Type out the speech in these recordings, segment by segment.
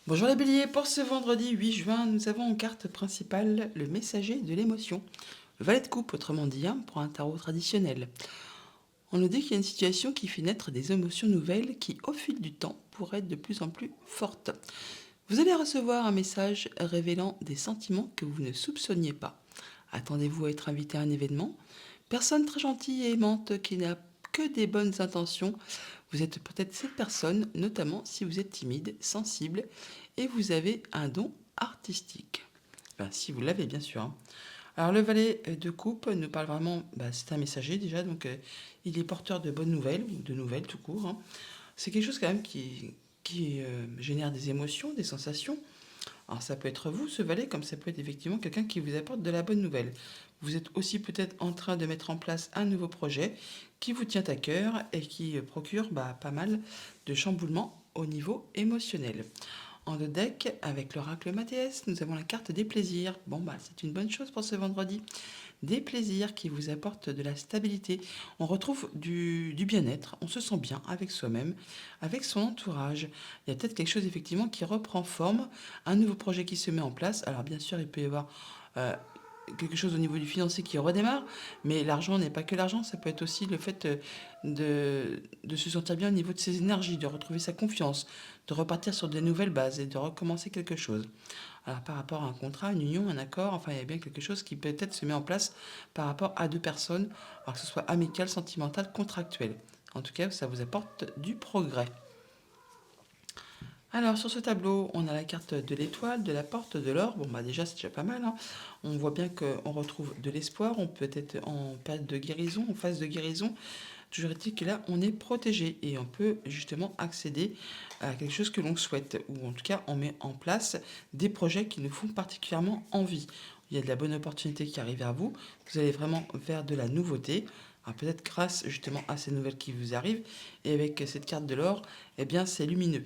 Bonjour les béliers, pour ce vendredi 8 juin, nous avons en carte principale le messager de l'émotion, le valet de coupe, autrement dit, pour un tarot traditionnel. On nous dit qu'il y a une situation qui fait naître des émotions nouvelles qui, au fil du temps, pourraient être de plus en plus fortes. Vous allez recevoir un message révélant des sentiments que vous ne soupçonniez pas. Attendez-vous à être invité à un événement. Personne très gentille et aimante qui n'a que des bonnes intentions. Vous êtes peut-être cette personne, notamment si vous êtes timide, sensible et vous avez un don artistique. Enfin, si vous l'avez bien sûr. Alors le valet de coupe nous parle vraiment, c'est un messager déjà, donc il est porteur de bonnes nouvelles, ou de nouvelles tout court. C'est quelque chose quand même qui génère des émotions, des sensations. Alors ça peut être vous, ce valet, comme ça peut être effectivement quelqu'un qui vous apporte de la bonne nouvelle. Vous êtes aussi peut-être en train de mettre en place un nouveau projet qui vous tient à cœur et qui procure pas mal de chamboulements au niveau émotionnel. En deux decks, avec l'oracle Mathéès, nous avons la carte des plaisirs. C'est une bonne chose pour ce vendredi. Des plaisirs qui vous apportent de la stabilité. On retrouve du bien-être, on se sent bien avec soi-même, avec son entourage. Il y a peut-être quelque chose effectivement qui reprend forme, un nouveau projet qui se met en place. Alors bien sûr, il peut y avoir euh, quelque chose au niveau du financier qui redémarre, mais l'argent n'est pas que l'argent, ça peut être aussi le fait de se sentir bien au niveau de ses énergies, de retrouver sa confiance, de repartir sur de nouvelles bases et de recommencer quelque chose. Alors par rapport à un contrat, une union, un accord, enfin il y a bien quelque chose qui peut-être se met en place par rapport à deux personnes, alors que ce soit amical, sentimental, contractuel. En tout cas, ça vous apporte du progrès. Alors sur ce tableau, on a la carte de l'étoile, de la porte, de l'or. Déjà c'est déjà pas mal. On voit bien qu'on retrouve de l'espoir, on peut être en période de guérison, en phase de guérison. Toujours est-il que là, on est protégé et on peut justement accéder à quelque chose que l'on souhaite, ou en tout cas, on met en place des projets qui nous font particulièrement envie. Il y a de la bonne opportunité qui arrive vers vous, vous allez vraiment vers de la nouveauté. Alors peut-être grâce justement à ces nouvelles qui vous arrivent, et avec cette carte de l'or, eh bien c'est lumineux.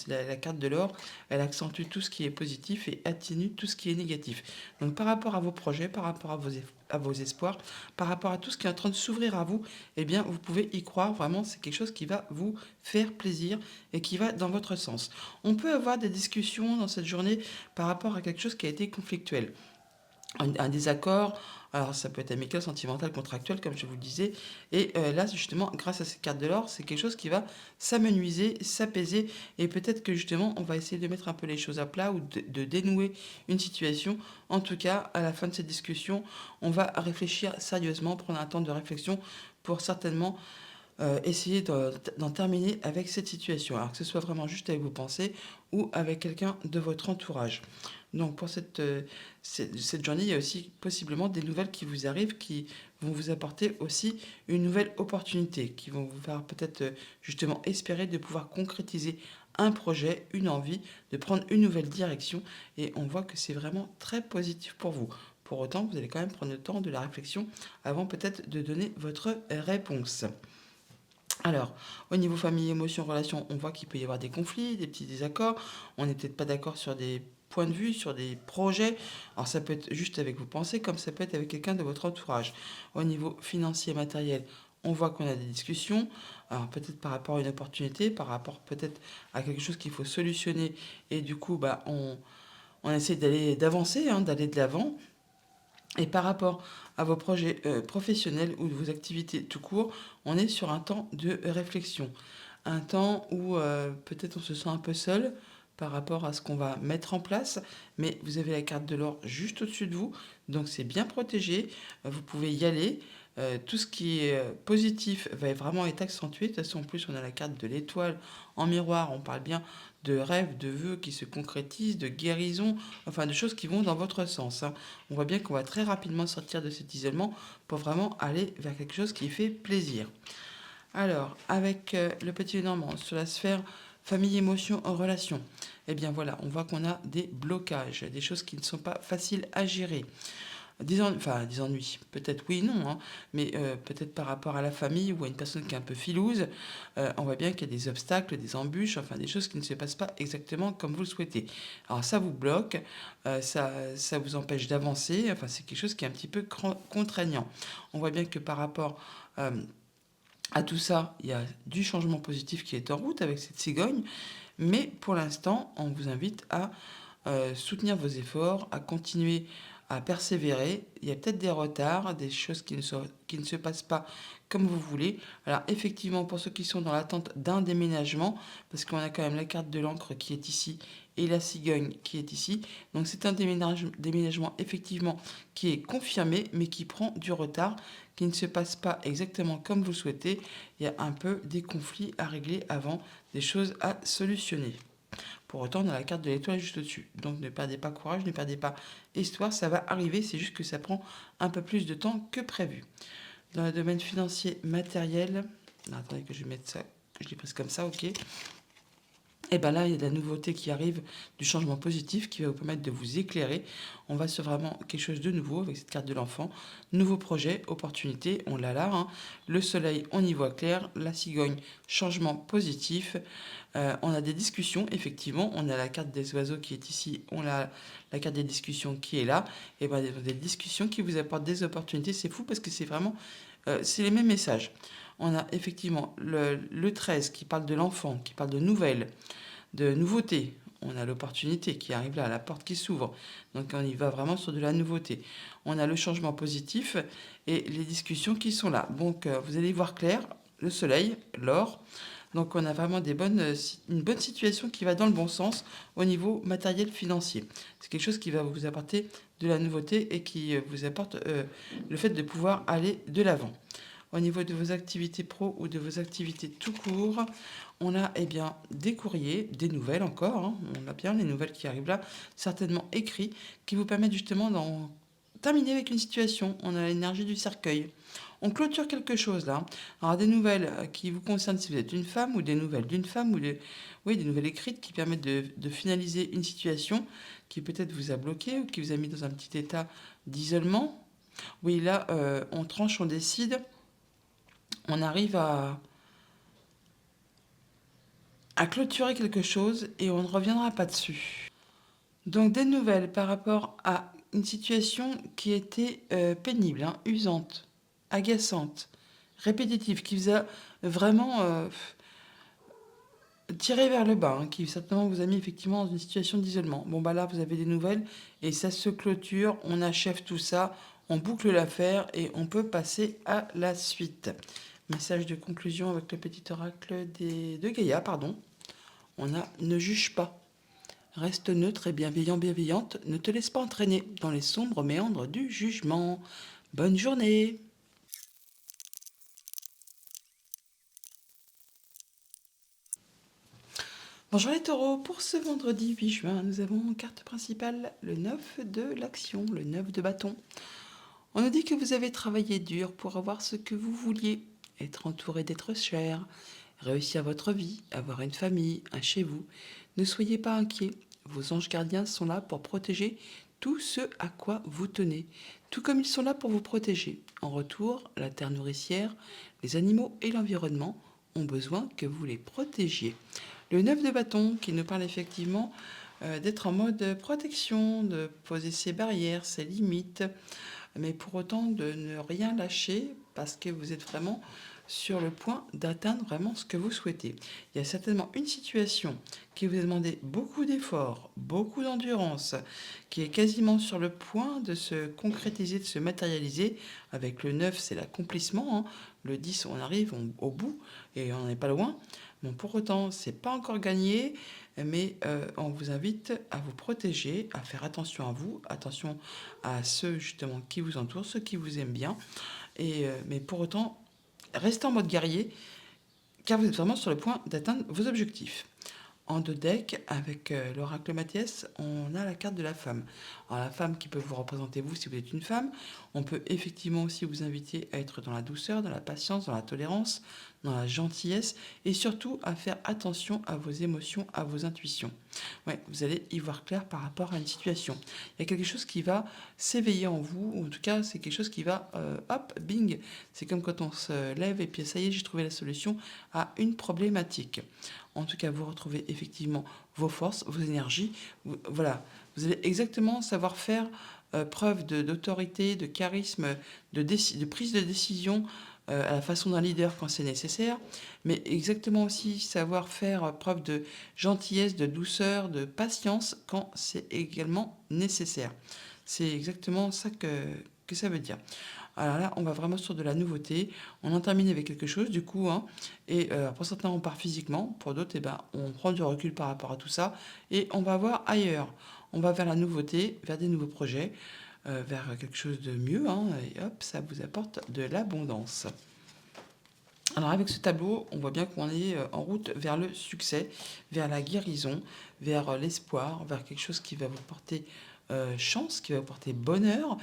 La carte de l'or, elle accentue tout ce qui est positif et atténue tout ce qui est négatif. Donc par rapport à vos projets, par rapport à vos espoirs, par rapport à tout ce qui est en train de s'ouvrir à vous, eh bien, vous pouvez y croire. Vraiment, c'est quelque chose qui va vous faire plaisir et qui va dans votre sens. On peut avoir des discussions dans cette journée par rapport à quelque chose qui a été conflictuel. Un désaccord, alors ça peut être amical, sentimental, contractuel, comme je vous le disais. Et là, justement, grâce à cette carte de l'or, c'est quelque chose qui va s'amenuiser, s'apaiser. Et peut-être que justement, on va essayer de mettre un peu les choses à plat ou de dénouer une situation. En tout cas, à la fin de cette discussion, on va réfléchir sérieusement, prendre un temps de réflexion pour certainement essayer d'en terminer avec cette situation. Alors que ce soit vraiment juste avec vos pensées ou avec quelqu'un de votre entourage. Donc pour cette journée, il y a aussi possiblement des nouvelles qui vous arrivent qui vont vous apporter aussi une nouvelle opportunité, qui vont vous faire peut-être justement espérer de pouvoir concrétiser un projet, une envie, de prendre une nouvelle direction. Et on voit que c'est vraiment très positif pour vous. Pour autant, vous allez quand même prendre le temps de la réflexion avant peut-être de donner votre réponse. Alors, au niveau famille, émotions, relations, on voit qu'il peut y avoir des conflits, des petits désaccords. On n'est peut-être pas d'accord sur des points de vue, sur des projets. Alors, ça peut être juste avec vos pensées, comme ça peut être avec quelqu'un de votre entourage. Au niveau financier et matériel, on voit qu'on a des discussions. Alors, peut-être par rapport à une opportunité, par rapport peut-être à quelque chose qu'il faut solutionner. Et du coup, on essaie d'avancer, d'aller de l'avant. Et par rapport à vos projets professionnels ou de vos activités tout court, on est sur un temps de réflexion. Un temps où peut-être on se sent un peu seul par rapport à ce qu'on va mettre en place, mais vous avez la carte de l'or juste au-dessus de vous, donc c'est bien protégé, vous pouvez y aller. Tout ce qui est positif va vraiment être accentué. De toute façon, en plus, on a la carte de l'étoile en miroir. On parle bien de rêves, de vœux qui se concrétisent, de guérison, enfin de choses qui vont dans votre sens. On voit bien qu'on va très rapidement sortir de cet isolement pour vraiment aller vers quelque chose qui fait plaisir. Alors, avec le petit Normand sur la sphère famille, émotion, relation, eh bien voilà, on voit qu'on a des blocages, des choses qui ne sont pas faciles à gérer. Des ennuis, peut-être oui, non, mais peut-être par rapport à la famille ou à une personne qui est un peu filouse, on voit bien qu'il y a des obstacles, des embûches, enfin des choses qui ne se passent pas exactement comme vous le souhaitez. Alors ça vous bloque, ça vous empêche d'avancer, enfin c'est quelque chose qui est un petit peu contraignant. On voit bien que par rapport à tout ça, il y a du changement positif qui est en route avec cette cigogne. Mais pour l'instant, on vous invite à soutenir vos efforts, à continuer à persévérer. Il y a peut-être des retards, des choses qui ne se passent pas comme vous voulez. Alors effectivement, pour ceux qui sont dans l'attente d'un déménagement, parce qu'on a quand même la carte de l'encre qui est ici et la cigogne qui est ici. Donc c'est un déménagement effectivement qui est confirmé, mais qui prend du retard, qui ne se passe pas exactement comme vous le souhaitez. Il y a un peu des conflits à régler avant, des choses à solutionner. Pour autant, on a la carte de l'étoile juste au-dessus. Donc ne perdez pas courage, ne perdez pas espoir, ça va arriver, c'est juste que ça prend un peu plus de temps que prévu. Dans le domaine financier matériel, attendez que je mette ça, que je l'ai prise comme ça, ok. Et bien là, il y a de la nouveauté qui arrive, du changement positif qui va vous permettre de vous éclairer. On va sur vraiment quelque chose de nouveau avec cette carte de l'enfant. Nouveau projet, opportunité, on l'a là. Hein. Le soleil, on y voit clair. La cigogne, changement positif. On a des discussions, effectivement. On a la carte des oiseaux qui est ici. On a la carte des discussions qui est là. Et bien des discussions qui vous apportent des opportunités. C'est fou parce que c'est vraiment... c'est les mêmes messages. On a effectivement le 13 qui parle de l'enfant, qui parle de nouvelles, de nouveautés. On a l'opportunité qui arrive là, la porte qui s'ouvre. Donc on y va vraiment sur de la nouveauté. On a le changement positif et les discussions qui sont là. Donc vous allez voir clair, le soleil, l'or. Donc on a vraiment une bonne situation qui va dans le bon sens au niveau matériel financier. C'est quelque chose qui va vous apporter de la nouveauté et qui vous apporte le fait de pouvoir aller de l'avant. Au niveau de vos activités pro ou de vos activités tout court, on a des courriers, des nouvelles encore. Hein. On a bien les nouvelles qui arrivent là, certainement écrits, qui vous permettent justement d'en terminer avec une situation. On a l'énergie du cercueil. On clôture quelque chose là. Alors des nouvelles qui vous concernent si vous êtes une femme, ou des nouvelles d'une femme, ou des nouvelles écrites qui permettent de finaliser une situation qui peut-être vous a bloqué ou qui vous a mis dans un petit état d'isolement. Oui, là, on tranche, on décide. On arrive à clôturer quelque chose et on ne reviendra pas dessus. Donc des nouvelles par rapport à une situation qui était pénible, hein, usante, agaçante, répétitive, qui vous a vraiment tiré vers le bas, hein, qui certainement vous a mis effectivement dans une situation d'isolement. Bon bah là vous avez des nouvelles et ça se clôture, on achève tout ça, on boucle l'affaire et on peut passer à la suite. Message de conclusion avec le petit oracle de Gaïa, pardon. On a ne juge pas. Reste neutre et bienveillant, bienveillante. Ne te laisse pas entraîner dans les sombres méandres du jugement. Bonne journée. Bonjour les taureaux, pour ce vendredi 8 juin, nous avons en carte principale le 9 de l'action, le 9 de bâton. On nous dit que vous avez travaillé dur pour avoir ce que vous vouliez, être entouré d'êtres chers, réussir votre vie, avoir une famille, un chez vous. Ne soyez pas inquiets, vos anges gardiens sont là pour protéger tout ce à quoi vous tenez, tout comme ils sont là pour vous protéger. En retour, la terre nourricière, les animaux et l'environnement ont besoin que vous les protégiez. Le 9 de bâton qui nous parle effectivement d'être en mode protection, de poser ses barrières, ses limites, mais pour autant de ne rien lâcher parce que vous êtes vraiment sur le point d'atteindre vraiment ce que vous souhaitez. Il y a certainement une situation qui vous a demandé beaucoup d'efforts, beaucoup d'endurance, qui est quasiment sur le point de se concrétiser, de se matérialiser. Avec le 9, c'est l'accomplissement. Hein. Le 10, on arrive au bout et on n'est pas loin. Bon, pour autant, c'est pas encore gagné, mais on vous invite à vous protéger, à faire attention à vous, attention à ceux justement qui vous entourent, ceux qui vous aiment bien. Mais pour autant, restez en mode guerrier, car vous êtes vraiment sur le point d'atteindre vos objectifs. En deux decks, avec l'oracle Mathias, on a la carte de la femme. Alors la femme qui peut vous représenter vous si vous êtes une femme. On peut effectivement aussi vous inviter à être dans la douceur, dans la patience, dans la tolérance, dans la gentillesse et surtout à faire attention à vos émotions, à vos intuitions. Ouais, vous allez y voir clair par rapport à une situation. Il y a quelque chose qui va s'éveiller en vous, ou en tout cas c'est quelque chose qui va, hop, bing. C'est comme quand on se lève et puis ça y est, j'ai trouvé la solution à une problématique. En tout cas, vous retrouvez effectivement vos forces, vos énergies. Voilà, vous allez exactement savoir faire preuve d'autorité, de charisme, de prise de décision à la façon d'un leader quand c'est nécessaire, mais exactement aussi savoir faire preuve de gentillesse, de douceur, de patience quand c'est également nécessaire. C'est exactement ça que ça veut dire. Alors là, on va vraiment sur de la nouveauté. On en termine avec quelque chose, du coup, hein, et pour certains, on part physiquement. Pour d'autres, eh ben, on prend du recul par rapport à tout ça et on va voir ailleurs. On va vers la nouveauté, vers des nouveaux projets, vers quelque chose de mieux, hein, et hop, ça vous apporte de l'abondance. Alors avec ce tableau, on voit bien qu'on est en route vers le succès, vers la guérison, vers l'espoir, vers quelque chose qui va vous porter chance, qui va vous porter bonheur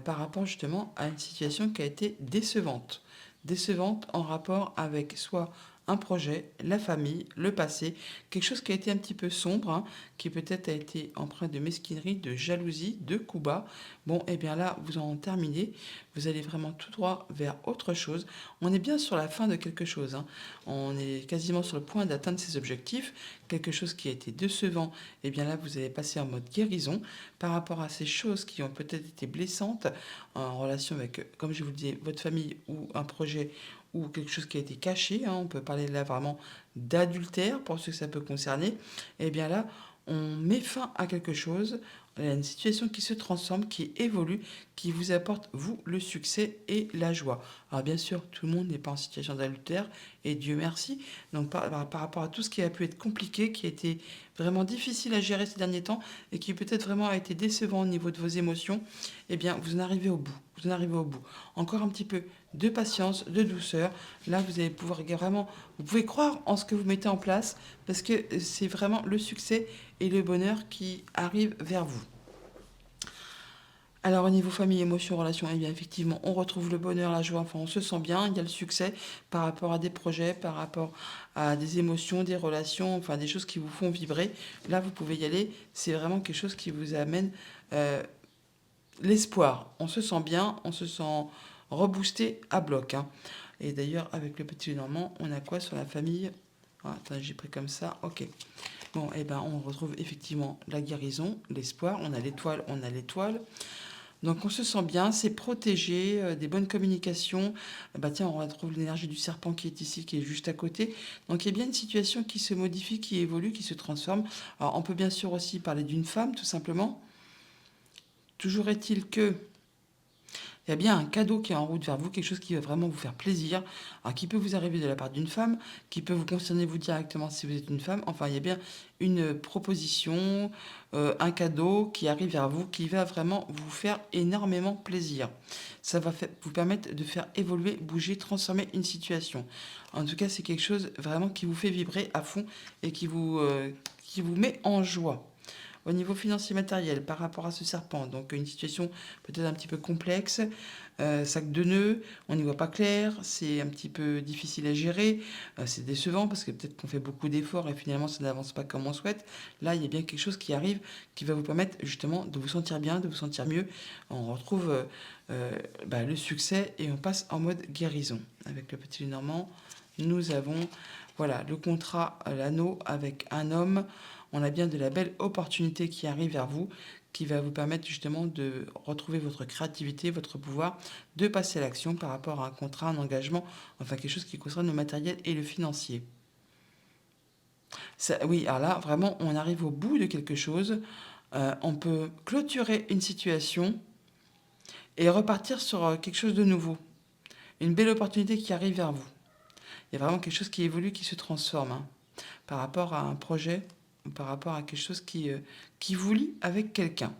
par rapport justement à une situation qui a été décevante. Décevante en rapport avec soit un projet, la famille, le passé, quelque chose qui a été un petit peu sombre, hein, qui peut-être a été empreint de mesquinerie, de jalousie, de coups bas. Bon, et bien là, vous en terminez, vous allez vraiment tout droit vers autre chose. On est bien sur la fin de quelque chose, hein. On est quasiment sur le point d'atteindre ses objectifs. Quelque chose qui a été décevant, et bien là, vous allez passer en mode guérison par rapport à ces choses qui ont peut-être été blessantes en relation avec, comme je vous le disais, votre famille ou un projet ou quelque chose qui a été caché, hein. On peut parler là vraiment d'adultère pour ceux que ça peut concerner. Et bien là, on met fin à quelque chose, il y a une situation qui se transforme, qui évolue, qui vous apporte, vous, le succès et la joie. Alors bien sûr, tout le monde n'est pas en situation d'adultère, et Dieu merci. Donc par rapport à tout ce qui a pu être compliqué, qui a été vraiment difficile à gérer ces derniers temps, et qui peut-être vraiment a été décevant au niveau de vos émotions, eh bien vous en arrivez au bout. Vous en arrivez au bout. Encore un petit peu de patience, de douceur. Là, vous allez pouvoir vraiment, vous pouvez croire en ce que vous mettez en place, parce que c'est vraiment le succès et le bonheur qui arrivent vers vous. Alors au niveau famille, émotions, relations, eh bien effectivement, on retrouve le bonheur, la joie, enfin on se sent bien, il y a le succès par rapport à des projets, par rapport à des émotions, des relations, enfin des choses qui vous font vibrer. Là, vous pouvez y aller, c'est vraiment quelque chose qui vous amène euh, l'espoir. On se sent bien, on se sent reboosté à bloc, hein. Et d'ailleurs, avec le petit Normand, on a quoi sur la famille? Ah, attends, j'ai pris comme ça, ok. Bon, et ben on retrouve effectivement la guérison, l'espoir, on a l'étoile, on a l'étoile. Donc on se sent bien, c'est protégé, des bonnes communications. Bah tiens, on retrouve l'énergie du serpent qui est ici, qui est juste à côté. Donc il y a bien une situation qui se modifie, qui évolue, qui se transforme. Alors on peut bien sûr aussi parler d'une femme, tout simplement. Toujours est-il que il y a bien un cadeau qui est en route vers vous, quelque chose qui va vraiment vous faire plaisir, alors qui peut vous arriver de la part d'une femme, qui peut vous concerner vous directement si vous êtes une femme. Enfin, il y a bien une proposition, un cadeau qui arrive vers vous, qui va vraiment vous faire énormément plaisir. Ça va vous permettre de faire évoluer, bouger, transformer une situation. En tout cas, c'est quelque chose vraiment qui vous fait vibrer à fond et qui vous met en joie. Au niveau financier matériel, par rapport à ce serpent, donc une situation peut-être un petit peu complexe, sac de nœuds, on n'y voit pas clair, c'est un petit peu difficile à gérer, c'est décevant parce que peut-être qu'on fait beaucoup d'efforts et finalement ça n'avance pas comme on souhaite. Là, il y a bien quelque chose qui arrive qui va vous permettre justement de vous sentir bien, de vous sentir mieux. On retrouve le succès et on passe en mode guérison. Avec le petit Normand, nous avons voilà, le contrat, l'anneau avec un homme. On a bien de la belle opportunité qui arrive vers vous, qui va vous permettre justement de retrouver votre créativité, votre pouvoir, de passer à l'action par rapport à un contrat, un engagement, enfin quelque chose qui concerne le matériel et le financier. Ça, oui, alors là, vraiment, on arrive au bout de quelque chose. On peut clôturer une situation et repartir sur quelque chose de nouveau. Une belle opportunité qui arrive vers vous. Il y a vraiment quelque chose qui évolue, qui se transforme, hein, par rapport à un projet, par rapport à quelque chose qui vous lie avec quelqu'un.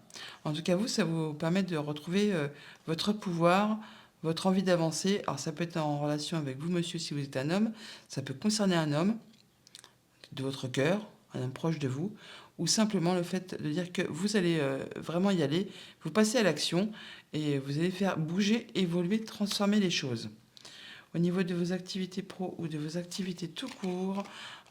En tout cas, vous, ça vous permet de retrouver votre pouvoir, votre envie d'avancer. Alors, ça peut être en relation avec vous, monsieur, si vous êtes un homme. Ça peut concerner un homme de votre cœur, un homme proche de vous, ou simplement le fait de dire que vous allez vraiment y aller, vous passez à l'action et vous allez faire bouger, évoluer, transformer les choses. Au niveau de vos activités pro ou de vos activités tout court,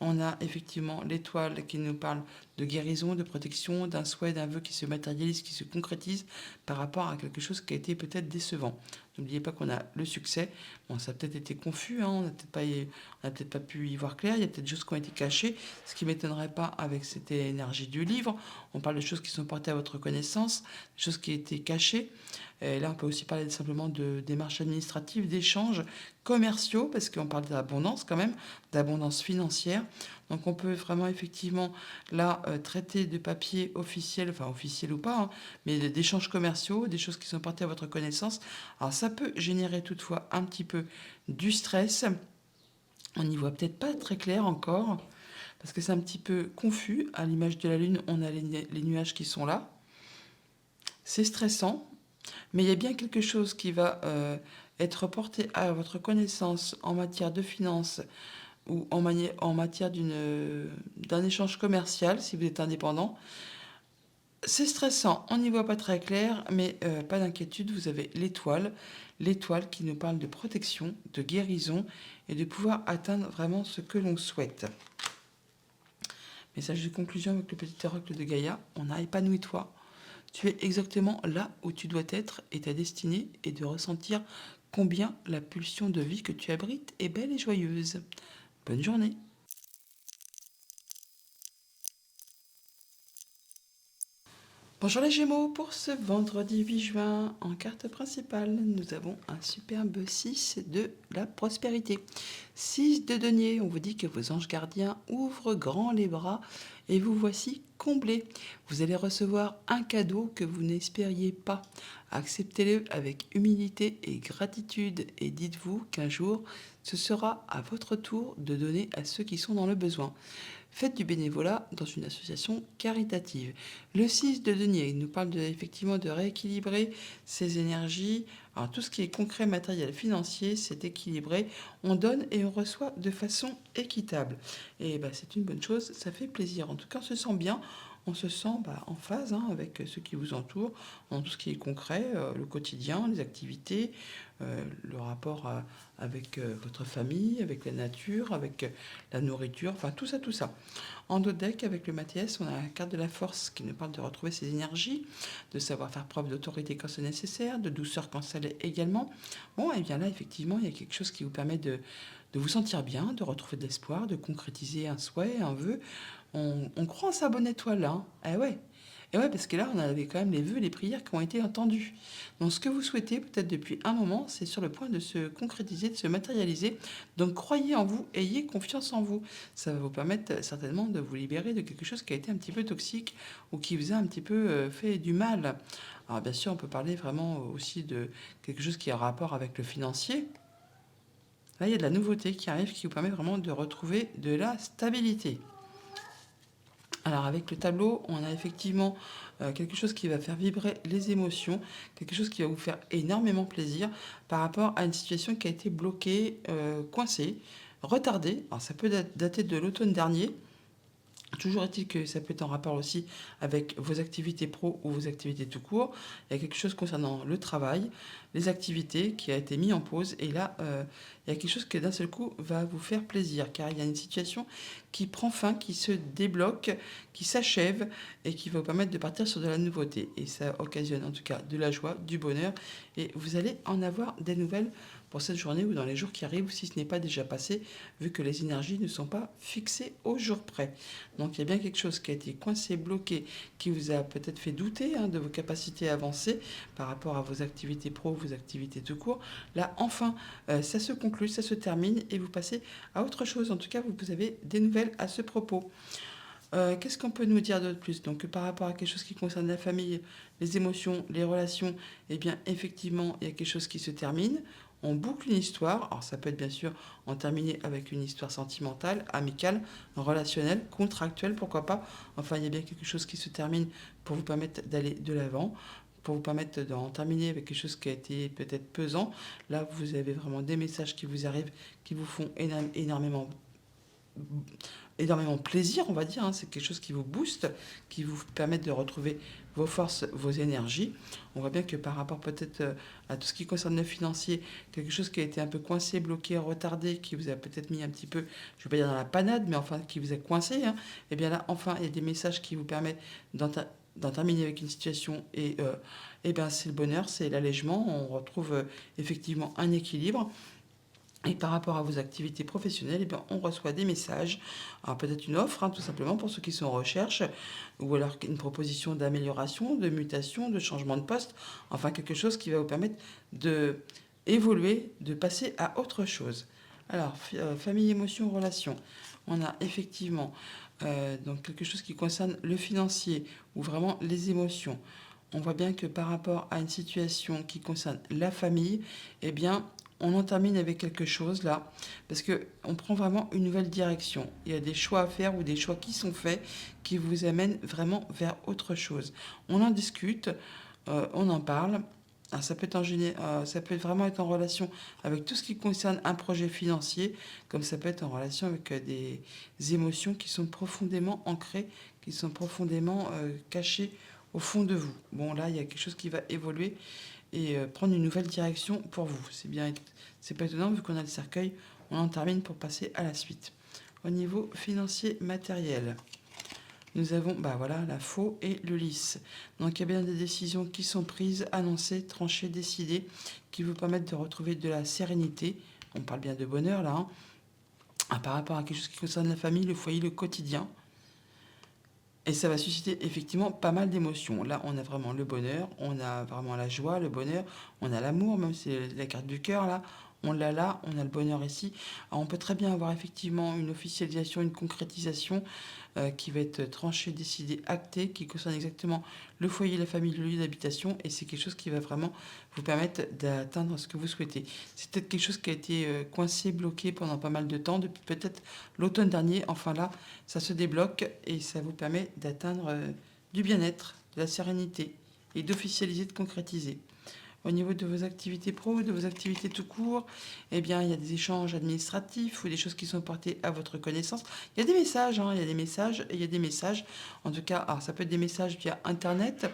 on a effectivement l'étoile qui nous parle de guérison, de protection, d'un souhait, d'un vœu qui se matérialise, qui se concrétise par rapport à quelque chose qui a été peut-être décevant. N'oubliez pas qu'on a le succès. Bon, ça a peut-être été confus, hein, on n'a peut-être pas pu y voir clair, il y a peut-être des choses qui ont été cachées, ce qui ne m'étonnerait pas avec cette énergie du livre. On parle de choses qui sont portées à votre connaissance, des choses qui étaient cachées. Et là, on peut aussi parler simplement de démarches administratives, d'échanges commerciaux, parce qu'on parle d'abondance quand même, d'abondance financière. Donc on peut vraiment effectivement là traiter de papier officiel, enfin officiel ou pas, hein, mais d'échanges commerciaux, des choses qui sont portées à votre connaissance. Alors ça peut générer toutefois un petit peu du stress. On n'y voit peut-être pas très clair encore, parce que c'est un petit peu confus. À l'image de la Lune, on a les nuages qui sont là. C'est stressant, mais il y a bien quelque chose qui va être porté à votre connaissance en matière de finances ou en matière d'un échange commercial, si vous êtes indépendant. C'est stressant, on n'y voit pas très clair, mais pas d'inquiétude, vous avez l'étoile qui nous parle de protection, de guérison et de pouvoir atteindre vraiment ce que l'on souhaite. Message de conclusion avec le petit oracle de Gaïa, on a épanoui-toi. Tu es exactement là où tu dois être et ta destinée est de ressentir combien la pulsion de vie que tu abrites est belle et joyeuse. Bonne journée. Bonjour les Gémeaux, pour ce vendredi 8 juin, en carte principale, nous avons un superbe 6 de la prospérité. 6 de denier, on vous dit que vos anges gardiens ouvrent grand les bras et vous voici comblés. Vous allez recevoir un cadeau que vous n'espériez pas. Acceptez-le avec humilité et gratitude et dites-vous qu'un jour, ce sera à votre tour de donner à ceux qui sont dans le besoin. Faites du bénévolat dans une association caritative. Le 6 de denier, il nous parle effectivement de rééquilibrer ses énergies. Alors, tout ce qui est concret, matériel, financier, c'est équilibré. On donne et on reçoit de façon équitable. Et c'est une bonne chose, ça fait plaisir. En tout cas, on se sent bien. On se sent en phase avec ceux qui vous entourent, dans tout ce qui est concret, le quotidien, les activités, le rapport avec votre famille, avec la nature, avec la nourriture, enfin tout ça, tout ça. En dos de deck, avec le Mathias, on a la carte de la force qui nous parle de retrouver ses énergies, de savoir faire preuve d'autorité quand c'est nécessaire, de douceur quand ça l'est également. Bon, et bien là, effectivement, il y a quelque chose qui vous permet de vous sentir bien, de retrouver de l'espoir, de concrétiser un souhait, un vœu. On croit en sa bonne étoile là. Eh ouais. Et ouais, parce que là, on avait quand même les vœux, les prières qui ont été entendues. Donc, ce que vous souhaitez, peut-être depuis un moment, c'est sur le point de se concrétiser, de se matérialiser. Donc, croyez en vous, ayez confiance en vous. Ça va vous permettre certainement de vous libérer de quelque chose qui a été un petit peu toxique ou qui vous a un petit peu fait du mal. Alors, bien sûr, on peut parler vraiment aussi de quelque chose qui a rapport avec le financier. Là, il y a de la nouveauté qui arrive qui vous permet vraiment de retrouver de la stabilité. Alors avec le tableau, on a effectivement quelque chose qui va faire vibrer les émotions, quelque chose qui va vous faire énormément plaisir par rapport à une situation qui a été bloquée, coincée, retardée. Alors ça peut dater de l'automne dernier. Toujours est-il que ça peut être en rapport aussi avec vos activités pro ou vos activités tout court. Il y a quelque chose concernant le travail, les activités qui a été mis en pause. Et là, il y a quelque chose qui d'un seul coup va vous faire plaisir. Car il y a une situation qui prend fin, qui se débloque, qui s'achève et qui va vous permettre de partir sur de la nouveauté. Et ça occasionne en tout cas de la joie, du bonheur. Et vous allez en avoir des nouvelles pour cette journée ou dans les jours qui arrivent, si ce n'est pas déjà passé, vu que les énergies ne sont pas fixées au jour près. Donc il y a bien quelque chose qui a été coincé, bloqué, qui vous a peut-être fait douter de vos capacités à avancer par rapport à vos activités pro, vos activités tout court. Là, enfin, ça se conclut, ça se termine et vous passez à autre chose. En tout cas, vous avez des nouvelles à ce propos. Qu'est-ce qu'on peut nous dire de plus? Donc, par rapport à quelque chose qui concerne la famille, les émotions, les relations, eh bien, effectivement, il y a quelque chose qui se termine. On boucle une histoire. Alors, ça peut être bien sûr en terminer avec une histoire sentimentale, amicale, relationnelle, contractuelle, pourquoi pas. Enfin, il y a bien quelque chose qui se termine pour vous permettre d'aller de l'avant, pour vous permettre d'en terminer avec quelque chose qui a été peut-être pesant. Là, vous avez vraiment des messages qui vous arrivent, qui vous font énormément énormément de plaisir, on va dire, hein. C'est quelque chose qui vous booste, qui vous permet de retrouver vos forces, vos énergies. On voit bien que par rapport peut-être à tout ce qui concerne le financier, quelque chose qui a été un peu coincé, bloqué, retardé, qui vous a peut-être mis un petit peu, je ne vais pas dire dans la panade, mais enfin qui vous a coincé, hein. Et bien là, enfin, il y a des messages qui vous permettent d'en terminer avec une situation et ben c'est le bonheur, c'est l'allègement. On retrouve effectivement un équilibre. Et par rapport à vos activités professionnelles, eh bien, on reçoit des messages, alors peut-être une offre, hein, tout simplement pour ceux qui sont en recherche, ou alors une proposition d'amélioration, de mutation, de changement de poste, enfin quelque chose qui va vous permettre de évoluer, de passer à autre chose. Alors, famille, émotion, relation. On a effectivement donc quelque chose qui concerne le financier ou vraiment les émotions. On voit bien que par rapport à une situation qui concerne la famille, eh bien, on en termine avec quelque chose là, parce que on prend vraiment une nouvelle direction. Il y a des choix à faire ou des choix qui sont faits qui vous amènent vraiment vers autre chose. On en discute, on en parle. Alors, ça peut être ça peut vraiment être en relation avec tout ce qui concerne un projet financier, comme ça peut être en relation avec des émotions qui sont profondément ancrées, qui sont profondément cachées au fond de vous. Bon, là, il y a quelque chose qui va évoluer et prendre une nouvelle direction pour vous. C'est pas étonnant vu qu'on a le cercueil, on en termine pour passer à la suite. Au niveau financier matériel, nous avons bah voilà, la faux et le lisse. Donc il y a bien des décisions qui sont prises, annoncées, tranchées, décidées, qui vous permettent de retrouver de la sérénité. On parle bien de bonheur là, hein. Par rapport à quelque chose qui concerne la famille, le foyer, le quotidien. Et ça va susciter effectivement pas mal d'émotions. Là, on a vraiment le bonheur, on a vraiment la joie, le bonheur, on a l'amour, même si c'est la carte du cœur là. On l'a là, on a le bonheur ici. Alors, on peut très bien avoir effectivement une officialisation, une concrétisation qui va être tranchée, décidée, actée, qui concerne exactement le foyer, la famille, le lieu d'habitation. Et c'est quelque chose qui va vraiment vous permettre d'atteindre ce que vous souhaitez. C'est peut-être quelque chose qui a été coincé, bloqué pendant pas mal de temps, depuis peut-être l'automne dernier. Enfin là, ça se débloque et ça vous permet d'atteindre du bien-être, de la sérénité et d'officialiser, de concrétiser. Au niveau de vos activités pro, de vos activités tout court, eh bien, il y a des échanges administratifs ou des choses qui sont portées à votre connaissance. Il y a des messages, hein, il y a des messages, et il y a des messages. En tout cas, alors, ça peut être des messages via Internet.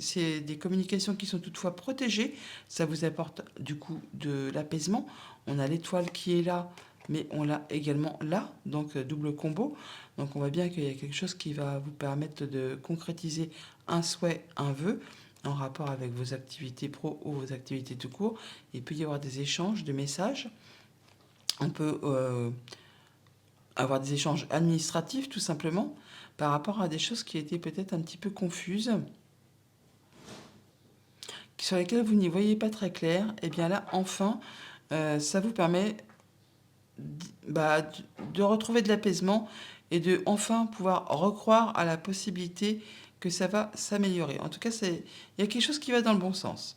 C'est des communications qui sont toutefois protégées. Ça vous apporte du coup de l'apaisement. On a l'étoile qui est là, mais on l'a également là, donc double combo. Donc on voit bien qu'il y a quelque chose qui va vous permettre de concrétiser un souhait, un vœu en rapport avec vos activités pro ou vos activités tout court. Il peut y avoir des échanges de messages. On peut avoir des échanges administratifs tout simplement par rapport à des choses qui étaient peut-être un petit peu confuses, sur lesquelles vous n'y voyez pas très clair. Et bien là, enfin, ça vous permet bah, de retrouver de l'apaisement et de enfin pouvoir recroire à la possibilité que ça va s'améliorer. En tout cas, il y a quelque chose qui va dans le bon sens.